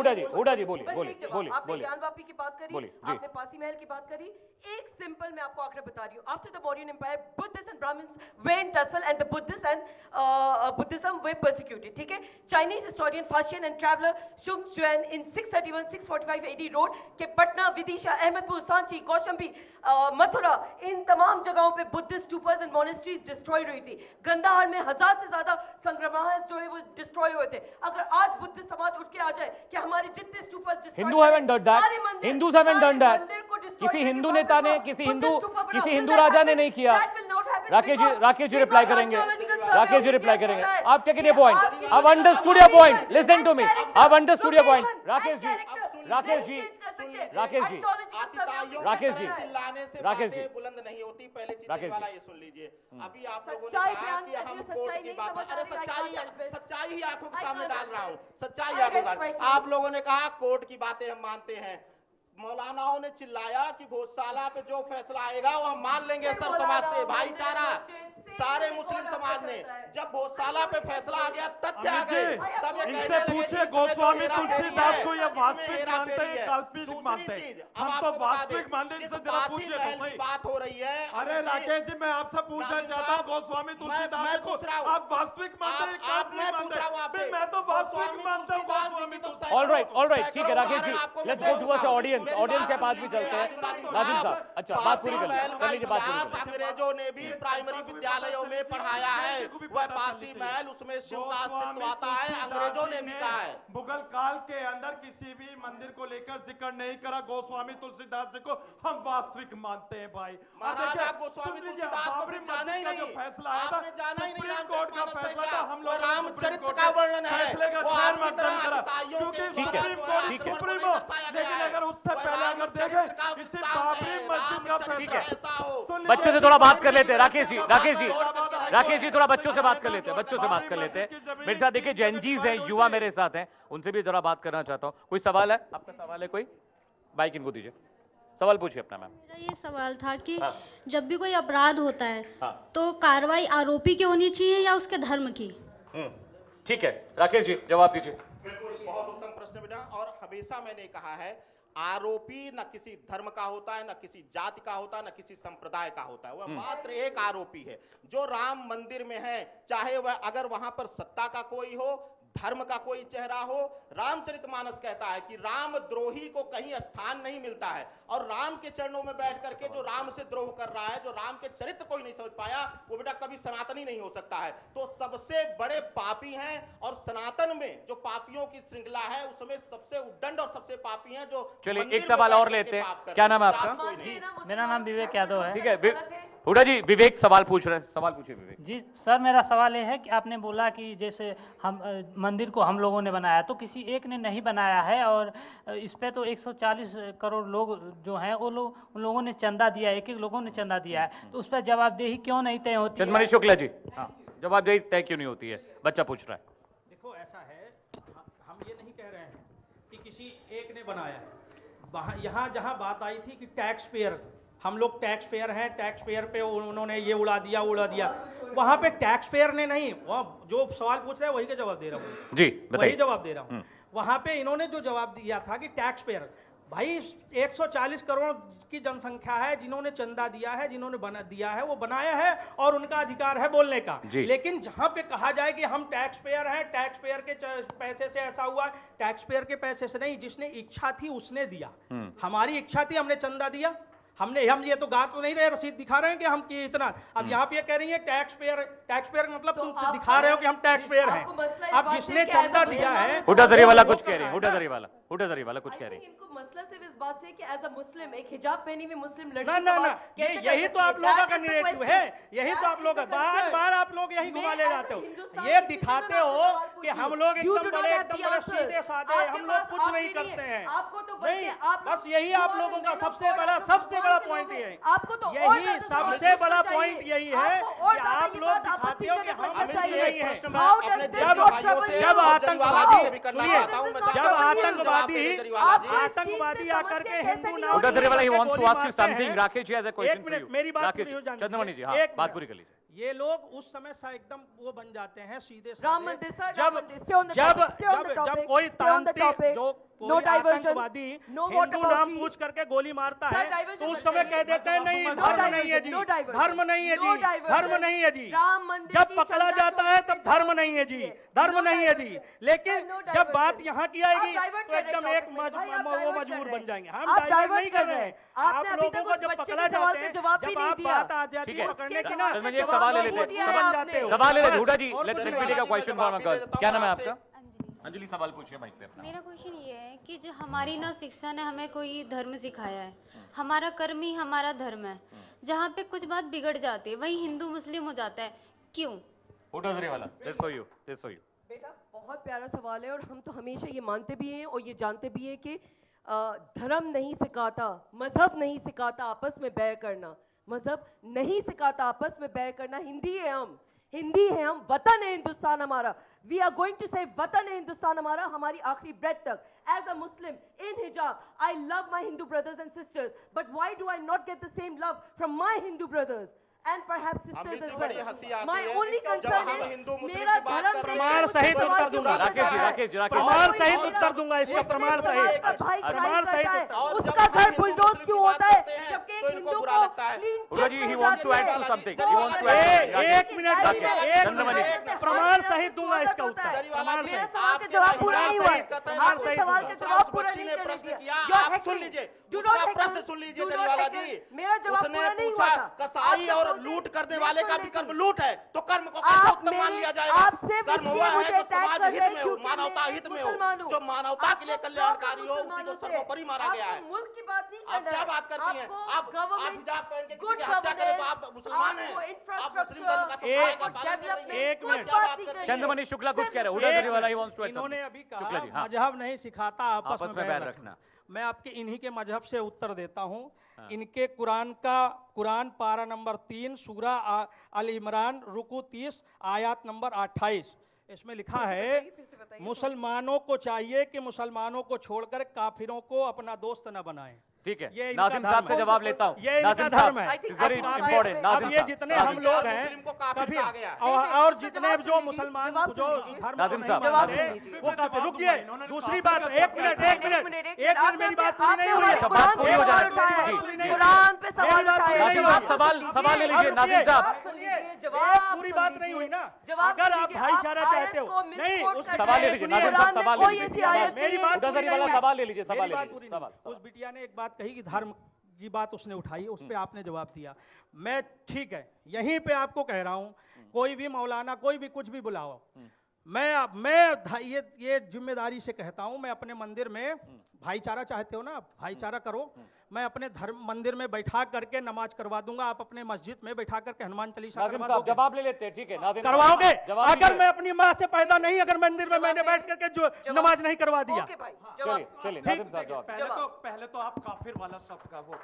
बोलिए, बोलिए। आपने ज्ञानवापी की बात करी, बोलिए, जी। आपने पासी महल की बात करी। एक सिंपल मैं आपको आंकड़ा बता रही हूँ। After the Mauryan empire, Buddhist and Brahmins were in tussle and the Buddhists and Buddhism were persecuted. ठीक है, Chinese historian, Fashion and traveler Shung Xuan in 631-645 AD wrote कि पटना, विदिशा, अहमदपुर, सांची, कौशाम्बी, मथुरा, इन तमाम जगहों पे बुद्धिस्ट स्टूपर्स एंड मोनेस्ट्रीज डिस्ट्रॉय हुई थी। गंदाहार में 1000 से ज्यादा संग्रहालय जो है वो डिस्ट्रॉय हुए थे। अगर आज बुद्धिस्ट समाज उठ के आ जाए कि हमारे जितने स्टूपर्स Hindu haven't done that. Hindus haven't done that. किसी हिंदू नेता ने, किसी हिंदू राजा ने नहीं किया। राकेश जी रिप्लाई करेंगे, राकेश जी रिप्लाई करेंगे। आप टेकिंग ए पॉइंट, आप understood your point, listen to me, आप understood your point. Rakesh ji, Rakesh ji, Rakesh ji, Rakesh ji, चिल्लाने से राकेश जी, बातें बुलंद नहीं होती। पहले राकेश वाला जी। ये सुन लीजिए। अभी आप लोगों ने सच्चाई कहा बयान कि करती हम है, कोर्ट सच्चाई की नहीं बात, समझ अरे आ रही, सच्चाई ही आंखों के I सामने can't डाल रहा हूँ, understand. सच्चाई I आंखों के rest my सामने। case. आप लोगों ने कहा कोर्ट की बातें हम मानते हैं, मौलानाओं ने चिल्लाया कि गौशाला पे जो फैसला आएगा वो हम मान लेंगे सर समाज से, भाईचारा। सारे मुस्लिम समाज ने जब गौशाला पे फैसला आ गया तथ्य आ गए, तब ये इनसे कहने लगे पूछिए इसमें गोस्वामी हेरा फेरी तुलसीदास है, को ये इसमें वास्तविक हेरा मानते फेरी हैं, है। काल्पनिक दूसरी मानते हैं? चीज, अब हम आपको तो बता वास्तविक दें, मानते हैं, जिस इनसे जरा पासी पूछिए महल तो की सही। बात हो रही है। अरे राकेश जी, मैं आपसे पूछना नाजिम चाहता हूँ साहब, गोस्वामी तुलसीदास मैं को पूछ रहा हूँ। आप वास्तविक मानते हैं, आप काल्पनिक मैं पूछ मानते रहा हूँ हैं? आपसे। मैं तो वास्तविक गोस्वामी मानता हूँ तुलसीदास गोस्वामी जी की तो तुलसीदास। ऑल राइट, ठीक है Rakesh ji, let's go towards audience, audience के पास भी चलते हैं। नाजिम साहब, अच्छा बात पूरी कर लीजिए, बात पूरी कर लीजिए। अंग्रेजों ने भी प्राइमरी विद्यालयों में पढ़ाया है, वह पासी महल, उसमें शिव का अस्तित्व आता है, अंग्रेजों ने भी कहा है। मुगल काल के अंदर किसी भी मंदिर को लेकर जिक्र नहीं करा गोस्वामी तुलसीदास जी को हम वास्तविक मानते हैं भाई। महाराज, आप गोस्वामी तुलसीदास को बाबरी जाना ही मस्जिद का जो नहीं, फैसला आया था, आपने जाना ही नहीं सुप्रीम रामचरित कोर्ट का मानस फैसला है था, क्या? हम वो लोग रामचरित का वर्णन है, फैसले का वो खैर आपकी मकदम तरह करा हिताइयों के क्योंकि ठीक है, सुप्रीम कोर्ट ठीक है। सुप्रीमो, लेकिन अगर उससे पहले अगर देखें इसी बाबरी मस्जिद का ठीक है। फैसला, बच्चों से थोड़ा बात कर लेते हैं। राकेश जी, राकेश जी थोड़ा बच्चों से बात कर लेते हैं, बच्चों से बात कर लेते हैं। मेरे साथ देखिए जेनजीज हैं, युवा मेरे साथ हैं, उनसे भी जरा बात करना चाहता हूँ। कोई सवाल है? आपका सवाल है कोई? बाइक इनको दीजिए। सवाल पूछिए अपना मैम। मेरा ये सवाल था कि हाँ। जब भी कोई अपराध होता है हाँ। तो कार्रवाई आरोपी की होनी चाहिए या उसके धर्म की? ठीक है, राकेश जी जवाब दीजिए। बिल्कुल, बहुत उत्तम प्रश्न बेटा। और हमेशा मैंने कहा है, आरोपी न किसी धर्म का होता है, न किसी जाति का होता है, न किसी संप्रदाय का होता है। वह मात्र एक आरोपी है जो राम मंदिर में है, चाहे वह अगर वहां पर सत्ता का कोई हो, धर्म का कोई चेहरा हो। रामचरितमानस कहता है कि राम द्रोही को कहीं स्थान नहीं मिलता है, और राम के चरणों में बैठ करके जो राम से द्रोह कर रहा है, जो राम के चरित्र को ही नहीं समझ पाया, वो बेटा कभी सनातनी नहीं हो सकता है। तो सबसे बड़े पापी हैं, और सनातन में जो पापियों की श्रृंखला है उसमें सबसे उद्दंड और सबसे पापी हैं जो चलिए मंदिर एक में सवाल बैठ और करके लेते पाप हैं। कर क्या रहे नाम है हैं। आपका? जात कोई नहीं। मेरा नाम विवेक यादव है। ठीक है, हुडा जी विवेक सवाल पूछ रहे हैं, सवाल पूछिए विवेक। जी सर, मेरा सवाल ये है कि आपने बोला कि जैसे हम मंदिर को हम लोगों ने बनाया, तो किसी एक ने नहीं बनाया है, और इस पे तो 140 करोड़ लोग जो हैं वो लोग, उन लोगों ने चंदा दिया है, एक एक लोगों ने चंदा दिया है, तो उस पर जवाबदेही क्यों नहीं तय होती है? चंद्रमणि शुक्ला जी, हाँ, जवाबदेही तय क्यों नहीं होती है? बच्चा पूछ रहा है। देखो ऐसा है, हम ये नहीं कह रहे हैं कि किसी एक ने बनाया है। यहाँ जहाँ बात आई थी कि टैक्स पेयर, हम लोग टैक्स पेयर हैं, टैक्स पेयर पे उन्होंने ये उड़ा दिया, वहाँ पे टैक्स पेयर ने नहीं, वहाँ जो सवाल पूछ रहे हैं वही का जवाब दे रहा हूँ जी बताइए। वही जवाब दे रहा हूँ। वहाँ पे इन्होंने जो जवाब दिया था कि टैक्स पेयर, भाई 140 करोड़ की जनसंख्या है, जिन्होंने चंदा दिया है, जिन्होंने बना दिया है, वो बनाया है और उनका अधिकार है बोलने का। लेकिन जहां पे कहा जाए कि हम टैक्स पेयर हैं, टैक्स पेयर के पैसे से ऐसा हुआ, टैक्स पेयर के पैसे से नहीं, जिसने इच्छा थी उसने दिया। हमारी इच्छा थी, हमने चंदा दिया, हम ये तो गा तो नहीं रहे, रसीद दिखा रहे हैं कि हम कि इतना। अब यहाँ पे कह रही है टैक्स पेयर मतलब तो तुम दिखा रहे हो कि हम टैक्स पेयर हैं। अब जिसने चंदा दिया है, हुडा जरीवाला कुछ कह रहे हैं, हुडा जरीवाला कुछ कह रही है। इनको मसला सिर्फ इस बात से कि एज अ मुस्लिम, एक हिजाब पहनी हुई मुस्लिम लड़की ना सवाल कैसे कर यही तो सकती आप है? लोगों That का is the नैरेटिव question. है, यही तो आप लोग That is the bar concern. बार आप लोग यही घुमा ले मैं जाते as a हो। हिंदुस्तानी ये citizen दिखाते आपसे हो सवाल कि पूछूं. हम लोग You एकदम do not बड़े have एकदम the बड़े answer. सीधे साधे, आपके हम लोग पास कुछ नहीं ऑप्शन करते है। हैं। आपको तो नहीं, बल्कि आप बस यही आप लोगों का सबसे बड़ा पॉइंट ही है। आपको तो और यही ज्यादा सबसे सवाल बड़ा पूछना पॉइंट चाहिए। यही है आपको और कि ज्यादा आप ये लोग बात दिखाते हो कि हम अमित कुछ जी, नहीं एक है। प्रश्न मैं How अपने does this देश not के भाइयों trouble से you? जब और आतंकवादी जरीवाला जी से भी करना सुनिए, चाहता हूं। मैं जब चाहता हूं कि आतंकवादी जवाब दें जरीवाला जी। आतंकवादी आकर के हिंदू नाम Hooda Jariwala he wants to गोली ask you मारते something. हैं। Rakesh ji has a question एक for मिनट, you. मेरी बात राकेश पूरी हो जाने चंद्रमणि जी, हाँ, एक बात मिनट। पूरी कर लीजिए। ये लोग उस समय सा एकदम वो बन जाते हैं सीधे साधे। राम मंदिर, सर, जब राम मंदिर, stay on the जब topic, stay on the जब जब topic, कोई stay on the तांत्रिक topic. जो No कोई diversion, आतंकवादी no what हिंदू about नाम you? पूछ करके गोली मारता Sir, है, diversion तो उस मत समय करिए। कह देते हैं नहीं, No धर्म diversion, नहीं है जी, no diversion, धर्म नहीं है no जी, diversion. धर्म नहीं है जी। राम मंदिर जब की पकड़ा चंदा जाता है चोरी तब पे धर्म नहीं है जी, धर्म No नहीं है diversion. जी। लेकिन Sir, no जब diversion. बात यहाँ की आएगी आप divert तो कर रहे एकदम हैं एक topic में। भाई, आप वो divert मजबूर कर बन रहे जाएंगे। हैं। हम आप डाइवर्ट divert नहीं कर कर रहे रहे हैं। हैं। आपने आप अभी लोगों तक को उस जब बच्चे पकड़ा के सवाल जाते का हैं, जवाब भी जब नहीं आप दिया। बात आ जाती ठीक है है। पकड़ने की उसके ना, चंद्रमणि जी, एक जवाब सवाल ले नहीं लेते हैं। दिया है समझ आपने। जाते हो। सवाल ले लेते हैं। हुडा जी, बस लेट्स जरीवाला रिपीट का जी, क्वेश्चन मैं फॉर जवाब दे देता हूं क्या नाम है आपसे। आपका? अंजलि सवाल पूछिए माइक पे अपना। मेरा क्वेश्चन ये है कि जो हमारी ना शिक्षा ने हमें कोई धर्म सिखाया है, हमारा कर्म ही हमारा धर्म है, जहाँ पे कुछ बात बिगड़ जाती है वही हिंदू मुस्लिम हो जाता है, क्यों? Hooda Jariwala, this for you, this for you. बेटा बहुत प्यारा सवाल है, और हम तो हमेशा ये मानते भी हैं और ये जानते भी हैं कि धर्म नहीं सिखाता, मजहब नहीं सिखाता आपस में बैर करना, मजहब नहीं सिखाता आपस में बैर करना। हिंदी है हम, वतन है हिंदुस्तान हमारा। वी आर गोइंग टू से वतन है हिंदुस्तान हमारा, हमारी आखिरी ब्रेथ तक। As a Muslim in hijab, I love my Hindu brothers and sisters, but why do I not get the same love from my Hindu brothers and perhaps sisters Amit as ji, well. बड़ी हंसी आती My है only जब concern हम is Hindu मुस्लिम मेरा की बात धर्म कर रहे देख हैं। के प्रमाण मुझे सहित सवाल उत्तर क्यों दूंगा। पूछना राकेश जी, है? राकेश जी, प्रमाण राकेश। सहित उत्तर दूंगा इसका, उसने प्रमाण जवाब सहित। का भाई प्रमाण क्राइम सहित करता है, उत्तर। और जब उसका हम घर हिंदू बुलडोज मुस्लिम क्यों की होता बात है? करते हैं, जबकि तो एक इनको हिंदू बुरा को लगता है। clean Hooda ji, chit he मिल wants to जाती add है। to something. तो He wants to add to something. एक मिनट, एक चंद्रमणि जी। मिनट, प्रमाण सहित दूंगा इसका उत्तर। जरीवाला जी, मेरे सवाल आपके का जवाब पूरा प्रमाण नहीं हुआ सहित कहते हैं, प्रमाण आपके सहित सवाल का दूंगा। जवाब उस पूरा बच्ची नहीं ने करने प्रश्न दिया। किया, You are आप सुन heckling. लीजिए, Do उसका not प्रश्न heckle. सुन लीजिए Do not जरीवाला heckle. जी। मेरा जवाब उसने पूरा नहीं पूछा, हुआ था। कसाई आप और बोलते लूट हैं, करने मैं वाले सुन का भी लेती कर्म हूँ। लूट है, तो कर्म को कैसे आप उत्तम मान मेरे- लिया जाएगा? आप सिर्फ कर्म इसलिए हुआ है मुझे जो attack समाज कर हित रहे हैं में हो, क्योंकि मानवता मैं हित एक में हो, मुसलमान हूँ। जो मानवता के लिए आपको कल्याणकारी हो, उसी मुसलमानों को से- सर्वोपरि माना गया है। आपको मुल्क की बात नहीं आप करना क्या है। बात करती हैं? आपको आप government, हिजाब पहन के किसी good की हत्या करें तो governance, आप मुसलमान हैं? आपको आप मुस्लिम infrastructure, धर्म का संप्रदाय का आपको पालन कर रही हैं? एक development, मिनट। कुछ क्या बात बात नहीं कर रही करनी हैं? है। चंद्रमणि शुक्ला कुछ कह रहे हैं। हुडा एक जरीवाला he मिनट। wants to add इन्होंने something. अभी शुक्ला कहा जी, हाँ। मजहब नहीं सिखाता आपस में बैर बैर रखना। मैं आपके इन्हीं के मजहब से उत्तर देता हूँ। इनके कुरान पारा नंबर 3 सूरा अल इमरान रुकू 30 आयत नंबर 28 इसमें लिखा है मुसलमानों को चाहिए कि मुसलमानों को छोड़कर काफिरों को अपना दोस्त न बनाएं। ठीक है, ये इनका नाज़िम साहब धर्म से है। जवाब लेता हूँ। ये इनका धर्म है। Very important. अब नाज़िम ये साहब, जितने हम लोग हैं मुस्लिम को काफिर कभी कहा गया है। और जितने जो मुसलमान जो धर्म नाज़िम को साहब, नहीं जवाब मानते, दीजिए। वो काफिर। रुकिए, इन्होंने दूसरी काफिर बात, का एक शब्द मिनट कहा। एक मिनट मेरी बात पूरी नहीं हुई है। अच्छा, बात पूरी हो जाए। कुरान पे सवाल मेरी बात उठाए, पूरी नहीं जवाब हुई। सवाल ले लीजिए अब नाज़िम रुकिए, साहब। पूरी बात नहीं हुई ना। अगर आप भाईचारा चाहते हो, नहीं उस सवाल ले लीजिए नाज़िम साहब, सवाल ले लीजिए। मेरी बात हुड्डा पूरी ज़रीवाला नहीं हुई। सवाल ले लीजिए, सवाल मेरी ले बात लीजिए, पूरी नहीं सवाल, हुई। उस बिटिया ने एक बात कही कि धर्म की बात उसने उठाई, उस पे आपने जवाब दिया। मैं ठीक है, यहीं पे आपको कह रहा हूं, कोई भी मौलाना कोई भी कुछ भी बुलाओ, मैं ये जिम्मेदारी से कहता हूं, मैं अपने मंदिर में भाईचारा चाहते हो ना, भाईचारा करो। मैं अपने धर्म मंदिर में बैठा करके नमाज करवा दूंगा, आप अपने मस्जिद में बैठा करके हनुमान चालीसा नाज़िम करवा साहब दोगे? जवाब ले लेते हैं, ठीक है नाज़िम साहब, करवाओगे? जवाब अगर दीजिए। मैं अपनी माँ से पैदा नहीं, अगर मंदिर में मैंने बैठ करके जो नमाज नहीं करवा दिया, चलिए चलिए नाज़िम साहब जवाब। पहले तो आप काफिर वाला शब्द का वो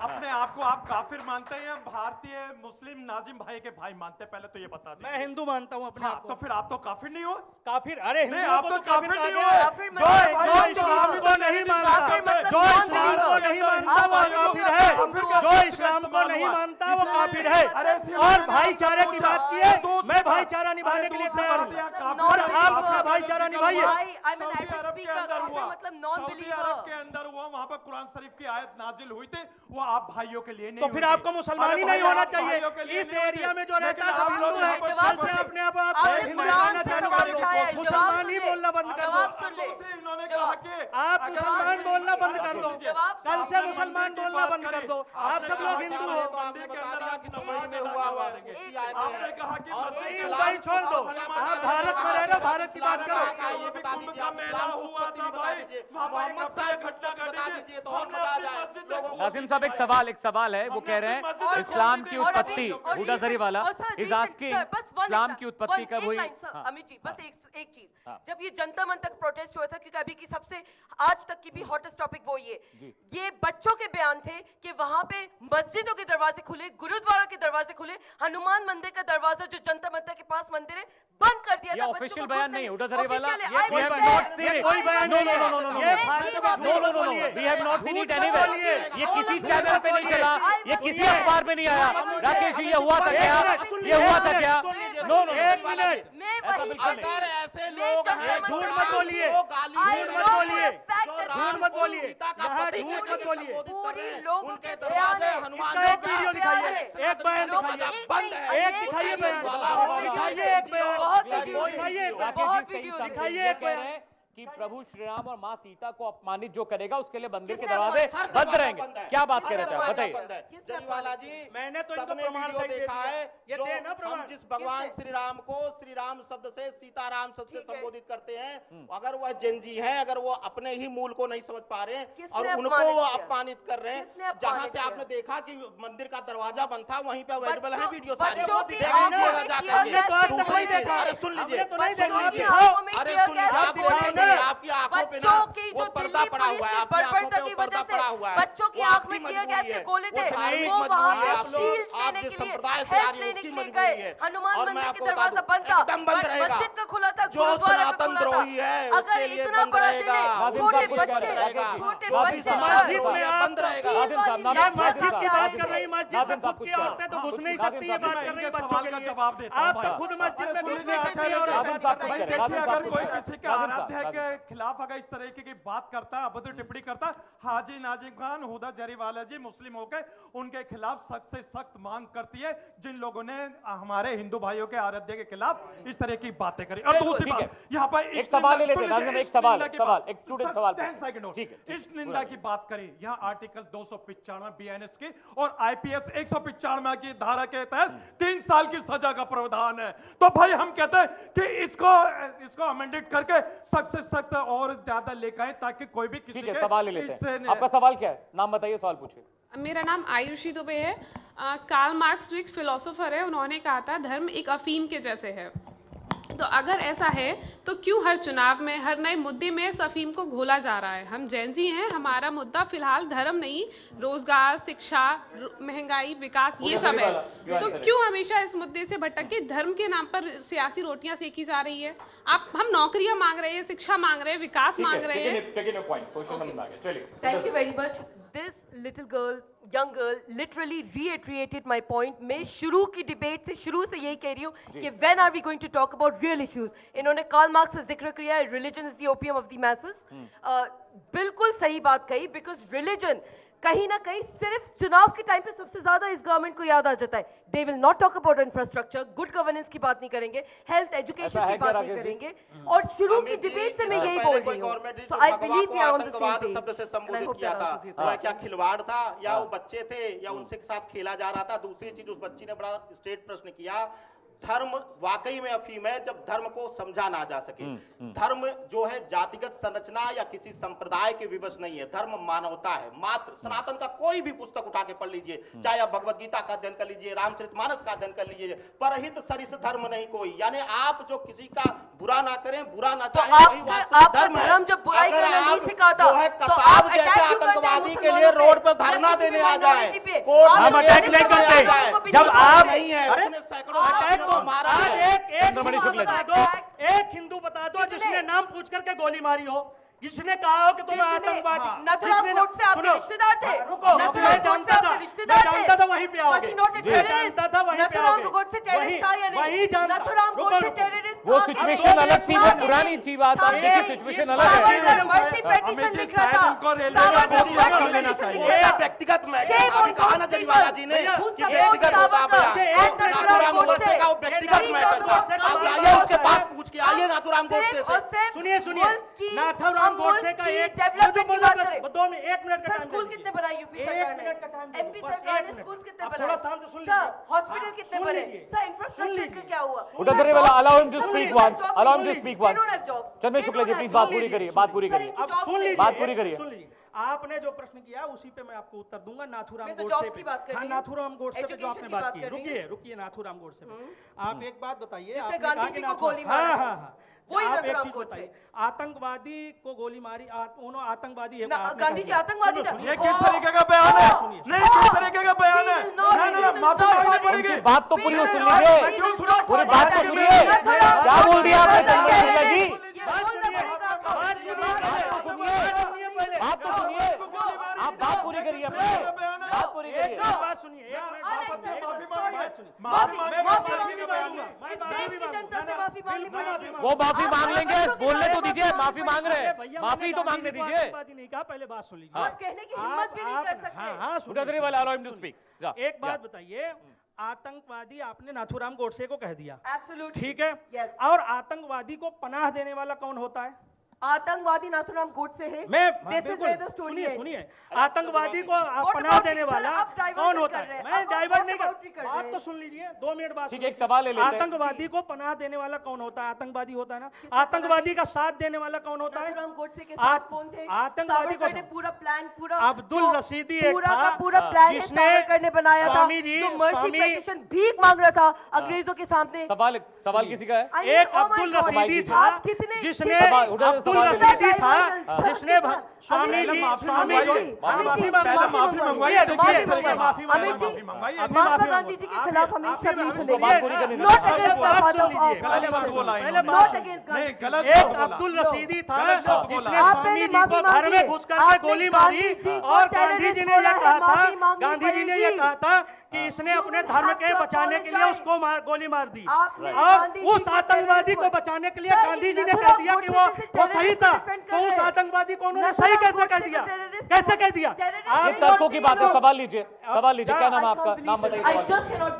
अपने आप को आप काफिर मानते हैं, भारतीय मुस्लिम नाजिम भाई के भाई मानते हैं, पहले तो ये बता दीजिए। मैं हिंदू मानता हूँ अपने हाँ, आप को। तो फिर आप तो काफिर नहीं हो। काफिर? अरे नहीं, हिंदुओं आप को तो तो काफिर काफिर कहा नहीं गया हो। है। जो जो इस्लाम इस्लाम को नहीं मानता, काफिर मतलब जो नॉन इस्लाम को बिलीवर। नहीं मानता आप वो काफिर काफिर है, का जो शब्द इस्लाम को इस्तेमाल नहीं हुआ। मानता वो इसलिए- काफिर है। अरे और भाईचारे की बात की है, दोस्त मैं की बात- भाईचारा निभाने के लिए अरे तैयार दोस्त की बात हूँ, है, और काफिर आप का अपना बात भाईचारा है। निभाइए। सऊदी अरब के अंदर हुआ, मतलब नॉन सऊदी बिलीवर। अरब के अंदर हुआ, वहाँ पर कुरान शरीफ की आयत नाजिल हुई थी, वो आप भाइयों के लिए नहीं तो फिर हुई थी। आपको मुसलमान अरे ही नहीं भाई, होना आप चाहिए। भाइयों के लिए इस नहीं हुई एरिया थी। में जो रहता लेकिन है सब आप हिंदू लोग है, यहाँ पर कल सब से से- अपने आप आपने हिंदू कुरान बनना से चालू सवाल कर उठाया है, दो, जवाब मुसलमान ही सुन ले। बोलना बंद कर जवाब दो। सुन ले। इन्होंने जवाब- कहा कि आप अगर मुसलमान आप- बोलना बंद कर दो, जवाब- कल से आपने मुसलमान मंदिर की बोलना बात बंद कर करी। दो। आप आपने सब कहा लोग कि हिंदू हमारे हो। मंदिर के अंदर आप दुबई नमाज में अदा हुआ करवा है, देंगे। उसकी आयतें हैं। आपने कहा कि और मस्जिद नहीं, के दुबई अंदर छोड़ दो, आप आप भारत में रह रहे हो, भारत की बात करो। ये बता कुंभ दीजिए, का आप मेला इस्लाम को हुआ उत्पत्ति था बता भाई, दीजिए, वहाँ पर मोहम्मद एक साहब घटना को बता घटी दीजिए थी। तो और हमने मजा आ अपनी जाए मस्जिद लोगों को। नाज़िम साहब एक सवाल है, वो कह रहे हैं इस्लाम की उत्पत्ति, हुड्डा ज़रीवाला इज आस्किंग इस्लाम की उत्पत्ति कब हुई? हाँ। अमित जी बस एक चीज, हाँ। जब ये जनता मन तक प्रोटेस्ट हुआ था, क्योंकि अभी की सबसे आज तक की भी हॉटेस्ट टॉपिक वो ये बच्चों के बयान थे कि वहां पे मस्जिदों के दरवाजे खुले, गुरुद्वारा के दरवाजे खुले, हनुमान मंदिर का दरवाजा जो जनता मंदिर के पास मंदिर है बंद कर दिया ये था। ऑफिशियल बयान नहीं, हुड्डा ज़रीवाला, Official है, ये I we have will not say- seen it. कोई बयान No, नहीं no, है। no, no, no, ये no. फालतू बात No, no, no, no, बोलिए। we have not seen it झूठ anywhere. बोलिए। ये किसी चैनल पे नहीं चला, ये किसी अखबार में नहीं आया। राकेश जी, ये हुआ था क्या? ये हुआ था क्या? नो नो, एक मिनट, मैं ऐसा वही बिल्कुल नहीं। अगर ऐसे लोग हैं झूठ जो मत बोलिए, जो गाली I दे know रहे बोलिए, हैं, for a fact जो that राम मत को बोलिए, सीता का यहाँ पति झूठ कहकर मत बोलिए। संबोधित कर पूरी रहे हैं, लोगों उनके के दरवाजे बयान है। हनुमान इसका एक जी का वीडियो दिखाइए, एक बयान दरवाजा दिखाइए, बंद है। एक दिखाइए बयान, दिखाइए एक बयान, बहुत वीडियो दिखाइए एक बयान। बहुत राकेश जी वीडियो सही दिखाइए समझे, ये एक कह बयान। रहे हैं कि प्रभु श्री राम और माँ सीता को अपमानित जो करेगा उसके लिए मंदिर के किसने दरवाजे अपमानित? बंद दरवाजा रहेंगे। बंद है। क्या बात हर कर रहे थे आप? दरवाजा बताइए। बंद है। किसने जरीवाला अपमानित? जी, मैंने तो इनको सबने प्रमाण वीडियो सहित दे देखा दिया। है, ये जो दे ना प्रमाण। हम जिस भगवान किसने? श्री राम को श्री राम शब्द से सीताराम शब्द से ठीक है। संबोधित करते हैं, अगर वह जैनजी हैं, अगर वो अपने ही मूल को नहीं समझ पा रहे हैं किसने और उनको अपमानित वो किया? अपमानित कर रहे किसने हैं, अपमानित जहां से किया? आपने देखा कि मंदिर का दरवाजा बंद था, वहीं पे अवेलेबल है बच्चों- वीडियो सारी, बच्चों की देख आंखों लीजिएगा में जाकर tear के। gas तो आज तक दूसरी नहीं चीज, देखा। अरे सुन लीजिए, हमने तो नहीं सुन देखा। लीजिए, आंखों में अरे tear सुन gas लीजिए, आप बोले देखेंगे थे। आपकी आंखों पे ना बच्चों की वो जो पर्दा दिल्ली पड़ा पुलिस हुआ है, की आपकी आंखों पे बर्बरता वो की पर्दा वजह पड़ा से हुआ है, बच्चों की वो आंख आपकी में tear मजबूरी gas है, से गोले वो थे, धार्मिक वो वहाँ मजबूरी है पे आपकी, शील्ड आप लेने जिस के लिए, संप्रदाय से आ हेल्प रही है लेने उसकी के लिए मजबूरी गए। है। हनुमान और मैं मंदिर आपको के बता दरवाजा दूं, बंद था, एकदम बंद रहेगा। मस्जिद का खुला था, जो गुरुद्वारा का सनातन खुला था। द्रोही है, अगर उसके लिए इतना बंद बड़ा रहेगा। दिन है, नाज़िम छोटे साहब कुछ कह बच्चे, रहे हैं। छोटे जो भी बच्चे सनातन मस्जिद द्रोही में है, आप बंद रहेगा। नाज़िम साहब, ये नाज़िम मस्जिद की साहब, बात कर रही है, मस्जिद में नाज़िम साहब खुद कुछ की कह रहे औरतें तो हैं। घुस नहीं नाज़िम सकती, ये साहब, बात कर रही है इनके बच्चों सवाल के का लिए। जवाब देता हूं आप भाई। तो खुद मस्जिद में घुस नहीं सकती भाई और नाज़िम साहब कुछ भाई कह रहे हैं। देखिए, नाज़िम साहब अगर कुछ कोई कह रहे हैं। किसी के नाज़िम आराध्य साहब, के खिलाफ अगर इस तरीके की बात करता है, अभद्र टिप्पणी करता, हाजी नाजिम खान हुड्डा जरीवाला जी मुस्लिम होकर उनके खिलाफ सख्त से सख्त मांग करती है, जिन लोगों ने हमारे हिंदू भाइयों के आराध्य के खिलाफ इस तरह की बातें करी। और दूसरी ठीक है। बात यहाँ पर एक सवाल ले लेते हैं, नाज़िम, एक सवाल, एक स्टूडेंट सवाल ठीक पूछे। ठीक है, ठीक इस है, निंदा की बात करें, यहाँ आर्टिकल 295 बीएनएस की और आईपीएस 195 की धारा के तहत 3 साल की सजा का प्रावधान है। तो भाई हम कहते हैं कि इसको अमेंडेड करके सख्त से सख्त और ज्यादा लेकर आए, ताकि कोई भी किसी ठीक है, के सवाल ले लेते हैं। इससे- आपका सवाल क्या है? नाम बताइए, सवाल पूछिए। मेरा नाम आयुषी दुबे है। कार्ल मार्क्स जो एक फिलोसोफर है, उन्होंने कहा था धर्म एक अफीम के जैसे है। तो अगर ऐसा है तो क्यों हर चुनाव में, हर नए मुद्दे में इस अफीम को घोला जा रहा है? हम जैन जी हैं, हमारा मुद्दा फिलहाल धर्म नहीं, रोजगार, शिक्षा, महंगाई, विकास, ये सब है। तो क्यों हमेशा इस मुद्दे से भटक के धर्म के नाम पर सियासी रोटियां सेकी जा रही है? हम नौकरियां मांग रहे हैं, शिक्षा मांग रहे हैं, विकास मांग रहे हैं। Thank you very much. This little girl, young girl, literally reiterated my point. मैं शुरू की डिबेट से यही कह रही हूँ कि when are we going to talk about real issues? इन्होंने कार्ल मार्क्स का जिक्र किया है, religion is the opium of the masses. बिल्कुल सही बात कही, because religion कहीं ना कहीं सिर्फ चुनाव के टाइम पे सबसे ज्यादा इस गवर्नमेंट को याद आ जाता है। They will not talk about infrastructure, good governance की बात नहीं करेंगे, हेल्थ एजुकेशन की बात नहीं करेंगे, और शुरू की डिबेट से मैं यही बोल रही हूँ। So I believe we are on the same page. शब्द से संबोधित किया था, वह क्या खिलवाड़ था या वो बच्चे थे या उनसे साथ खेला जा रहा था? दूसरी चीज, उस बच्ची ने बड़ा स्ट्रेट प्रश्न किया, धर्म वाकई में अफीम है जब धर्म को समझा ना जा सके। धर्म जो है जातिगत संरचना या किसी संप्रदाय के विवश नहीं है, धर्म मानवता है मात्र। सनातन का कोई भी पुस्तक उठा के पढ़ लीजिए, चाहे आप भगवत गीता का अध्ययन कर लीजिए, रामचरितमानस का अध्ययन कर लीजिए, परहित सरिस धर्म नहीं कोई। यानी आप जो किसी का बुरा ना करें, बुरा ना चाहें, वही वास्तविक धर्म है। अगर आप जो है कसाब जैसे आतंकवादी के लिए रोड पर धरना देने आ जाए, हम अटैक नहीं करते। जब आप नहीं है, उसने सैकड़ों मारा है। एक हिंदू बता दो जिसने नाम पूछ करके गोली मारी हो, जिसने कहा हो कि तुम आतंकवादी। नथुराम गोडसे आपके रिश्तेदार थे? मैं जानता था वहीं पे आओगे, जानता था वहीं पे आओगे, वहीं जानता। नथुराम गोडसे टेररिस्ट, वो सिचुएशन अलग थी, वो पुरानी थी बात। आप देखिए सिचुएशन अलग है। मर्सी पेटिशन लिख रहा था, व्यक्तिगत मैं कहा ना जरीवाला जी ने कि व्यक्तिगत होता नाथुराम गोडसे का वो व्यक्तिगत मैटर था। आप आइए उसके बाद पूछ के आइए नाथुराम गोडसे से। सुनिए नाथुराम गोडसे का एक मिनट का स्कूल कितने बनाए यूपी सरकार ने? एमपी सरकार ने स्कूल कितने बनाए? थोड़ा शांत सुन लीजिए। हॉस्पिटल कितने बने? सर इंफ्रास्ट्रक्चर का क्या हुआ? उड़ादरेवाला, allow him to speak once. Allow him to speak once. Chandra Shukla ji please बात पूरी करिए, बात पूरी करिए, बात पूरी करिए। सुन लीजिए, आपने जो प्रश्न किया उसी पे मैं आपको उत्तर दूंगा। नाथुराम मैं तो गोडसे जॉब्स की बात कर रही हूं। नाथुराम गोडसे पे जो आपने बात की, रुकिए नाथुराम गोडसे पे आप एक बात बताइए। आपने कहा कि हाँ, आप एक चीज बताइए, आतंकवादी को गोली मारी, उन्होंने आतंकवादी है, गांधी जी आतंकवादी था? ये किस तरीके का बयान है? नहीं, किस तरीके का बयान है? नहीं, माफी मांगनी पड़ेगी। बात तो पूरी सुन लीजिए, पूरी बात तो सुनिए। क्या बोल दिया आपने चंद्र शुक्ला जी? बात तो सुनिए, आप बात पूरी करिए, बात पूरी करिए। बात सुनिए, वो माफी मांग लेंगे, बोलने तो दीजिए। माफी मांग रहे हैं, माफी तो मांगने दीजिए। नहीं कहा, पहले बात सुन लीजिए। आप कहने की हिम्मत भी नहीं कर सकते। हाँ, उड़ादरेवाला, allow him to speak. एक बात बताइए, आतंकवादी आपने नाथुराम गोडसे को कह दिया, एब्सोल्युटली ठीक है? Yes. और आतंकवादी को पनाह देने वाला कौन होता है? आतंकवादी नाथुराम गोडसे है। सुनिए, आतंकवादी को पनाह देने वाला कौन होता है? मैं डाइवर्ट नहीं कर, बात तो सुन लीजिए, 2 मिनट बात। ठीक है, एक सवाल ले लेते हैं। आतंकवादी को पनाह देने वाला कौन होता है? आतंकवादी होता है ना। आतंकवादी का साथ देने वाला कौन होता है? नाथुराम गोडसे के साथ कौन थे? आतंकवादी को पूरा प्लान, पूरा अब्दुल रशीदी एक पूरा था, का पूरा प्लान जिसने करने बनाया था, स्वामी जी, जो मर्सी पेटिशन भीख मांग रहा था अंग्रेजों के सामने। सवाल किसी का है? एक अब्दुल रशीदी था, जिसने अब्दुल रशीदी था, जिसने स्वामी जी महात्मा गांधी जी के खिलाफ हमें शब्द नहीं सुनेंगे। Not against the father not against Gandhi. एक अब्दुल रशीदी था जिसने स्वामी जी को घर में घुस करके गोली मारी, और गांधी जी ने यह कहा था, गांधी जी ने यह कहा था कि इसने अपने धर्म के बचाने के लिए उसको गोली मार दी। और उस आतंकवादी को बचाने के लिए गांधी जी ने कह दिया कि वो सही था, तो उस आतंकवादी को उन्होंने सही कैसे कह दिया? कैसे कह दिया? ये तर्कों की बात है। सवाल लीजिए, क्या नाम है आपका? नाम बताइए।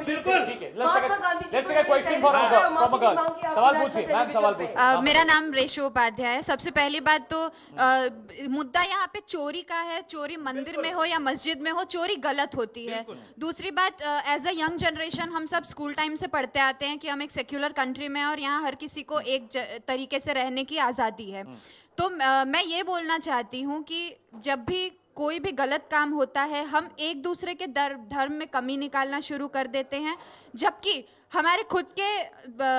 बिल्कुल ठीक है, let's take a question from a girl. सवाल पूछिए मैम, सवाल पूछिए। मेरा नाम रेशो उपाध्याय है। सबसे पहली बात तो मुद्दा यहाँ पे चोरी का है। चोरी मंदिर में हो या मस्जिद में हो, चोरी गलत होती है। दूसरी बात, एज अ यंग जनरेशन हम सब स्कूल टाइम से पढ़ते आते हैं कि हम एक सेक्युलर कंट्री में हैं और यहाँ हर किसी को एक तरीके से रहने की आज़ादी है। तो मैं ये बोलना चाहती हूँ कि जब भी कोई भी गलत काम होता है हम एक दूसरे के धर्म में कमी निकालना शुरू कर देते हैं, जबकि हमारे खुद के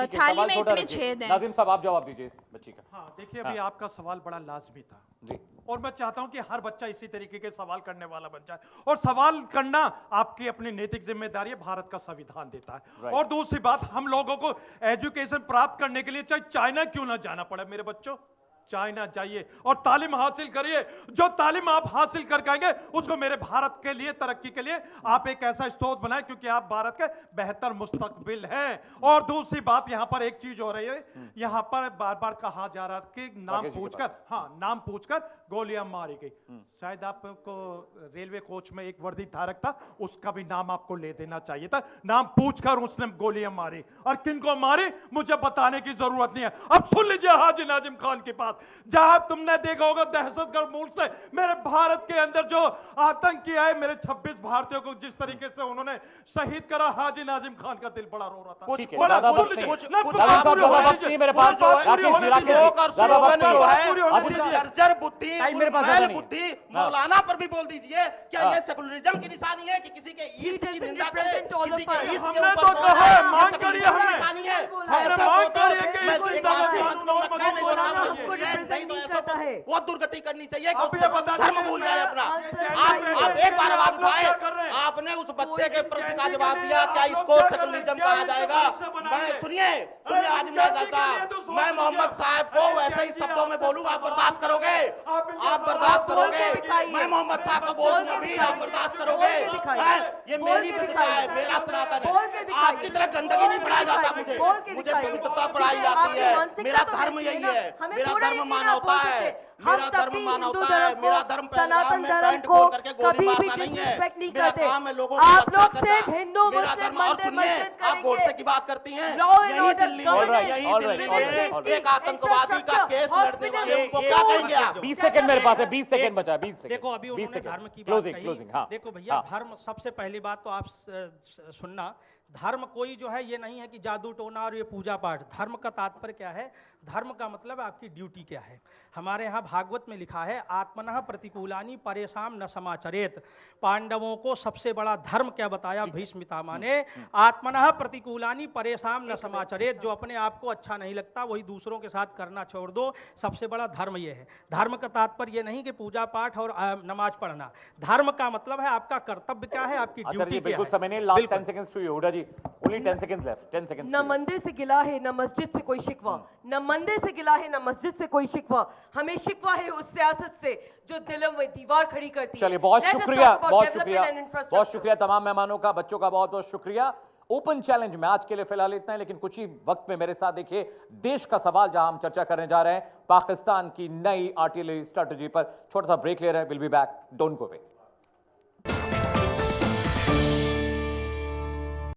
थाली में इतने छेद हैं। नाज़िम साहब आप जवाब दीजिए बच्ची का। हाँ देखिए, अभी आपका सवाल बड़ा लाजमी था जी, और मैं चाहता हूं कि हर बच्चा इसी तरीके के सवाल करने वाला बन जाए, और सवाल करना आपकी अपनी नैतिक जिम्मेदारी है, भारत का संविधान देता है। Right. और दूसरी बात, हम लोगों को एजुकेशन प्राप्त करने के लिए चाहे चाइना क्यों ना जाना पड़े, मेरे बच्चों चाइना जाइए और तालीम हासिल करिए। जो तालीम आप हासिल कर आएंगे उसको मेरे भारत के लिए, तरक्की के लिए आप एक ऐसा स्रोत बनाए, क्योंकि आप भारत के बेहतर मुस्तकबिल हैं। और दूसरी बात, यहां पर एक चीज हो रही है, यहां पर बार बार कहा जा रहा कि नाम पूछकर, हाँ नाम पूछकर गोलियां मारी गई। शायद आपको रेलवे कोच में एक वर्दीधारक था, उसका भी नाम आपको ले देना चाहिए था। नाम पूछकर उसने गोलियां मारी, और किनको मारी मुझे बताने की जरूरत नहीं है। अब सुन लीजिए हाजी नाजिम खान की बात, जहां तुमने देखा होगा दहशतगर्द मूल से मेरे भारत के अंदर जो आतंक किया है, मेरे 26 भारतीयों को जिस तरीके से उन्होंने शहीद करा, हाजी नाजिम खान का दिल बड़ा रो रहा था। ठीक है, ज्यादा वक्त नहीं मेरे पास, जर्जर बुद्धि, मेरे पास बुद्धि मौलाना पर भी बोल दीजिए, क्या ये सेकुलरिज्म की निशानी है कि किसी के ईस्ट की निंदा करे, किसी के ईस्ट के हमने ऊपर तो कहा है, मांग सेकुलरिज्म करिए, की हमने निशानी है। हमने ऐसा मांग होता करिए कि मैं इसको एक इस्लाम आदमी का मंच को धक्का नहीं मौलाना सकता, हमको नहीं तो ऐसा करता है। बहुत दुर्गति करनी चाहिए कि आप उससे ये बता धर्म दीजिए, भूल जाए अपना। आप आप एक बार आवाज आप लोग उठाए, क्या कर रहे हैं? आपने उस बच्चे के प्रश्न का जैसे जवाब के दिया, लिए क्या आप लोग इसको क्या कर रहे हैं? सेकुलरिज्म क्या कहा इसको जाएगा? कैसे बनाएंगे? मैं सुनिए आज मैं चाहता, मैं मोहम्मद साहब को वैसे ही शब्दों में बोलूं, आप बर्दाश्त करोगे? आप बर्दाश्त करोगे? मैं मोहम्मद साहब को बोलूंगा भी, आप बर्दाश्त करोगे? ये मेरी प्रतिभा है, मेरा सनातन है। आपकी तरह गंदगी नहीं पढ़ाया जाता मुझे पवित्रता पढ़ाई जाती है। मेरा धर्म यही है, मेरा धर्म मानवता है, मेरा धर्म मानवता है, मेरा धर्म सनातन धर्म को कभी भी डिसरिस्पेक्ट नहीं करते। काम है लोगों आप लोग सिर्फ हिंदू मुस्लिम और मंदिर सुनिए, मस्जिद आप गोडसे की बात करती हैं, Law and यही order दिल्ली government, में, यही दिल्ली में एक आतंकवादी का केस लड़ने वाले उनको क्या कहेंगे आप? 20 सेकंड मेरे पास है, 20 सेकंड बचा, 20 सेकंड। देखो अभी उन्होंने धर्म की बात क्लोजिंग कही। क्लोजिंग, हाँ देखो भैया, हाँ। धर्म सबसे पहली बात तो आप सुनना, धर्म कोई जो है ये नहीं है कि जादू टोना और ये पूजा पाठ। धर्म का तात्पर्य क्या है? धर्म का मतलब आपकी ड्यूटी क्या है। हमारे यहाँ भागवत में लिखा है, आत्मनः प्रतिकूलानि परेशान न समाचरेत। पांडवों को सबसे बड़ा धर्म क्या बताया भीष्म पितामह ने? आत्मनः प्रतिकूलानि परेशान न समाचरेत। जो अपने आप को अच्छा नहीं लगता वही दूसरों के साथ करना छोड़ दो, सबसे बड़ा धर्म ये है। धर्म का तात्पर्य ये नहीं कि पूजा पाठ और नमाज पढ़ना। धर्म का मतलब है आपका कर्तव्य क्या है, आपकी ड्यूटी क्या बिल्कुल है। समय नहीं, last 10 seconds to you Hooda ji, only 10 seconds left, 10 seconds. न मंदिर से गिला है न मस्जिद से कोई शिकवा, न मंदिर से गिला है न मस्जिद से कोई शिकवा। हमें शिकवा है उस सियासत से जो दिलों में दीवार खड़ी करती है। चलिए, बहुत Let us शुक्रिया, talk about बहुत development शुक्रिया, and infrastructure. बहुत शुक्रिया तमाम मेहमानों का, बच्चों का बहुत बहुत शुक्रिया। ओपन चैलेंज में आज के लिए फिलहाल इतना है, लेकिन कुछ ही वक्त में मेरे साथ देखिए देश का सवाल, जहां हम चर्चा करने जा रहे हैं पाकिस्तान की नई आर्टिलरी स्ट्रेटजी पर। छोटा सा ब्रेक ले रहे हैं, will be back, don't go away.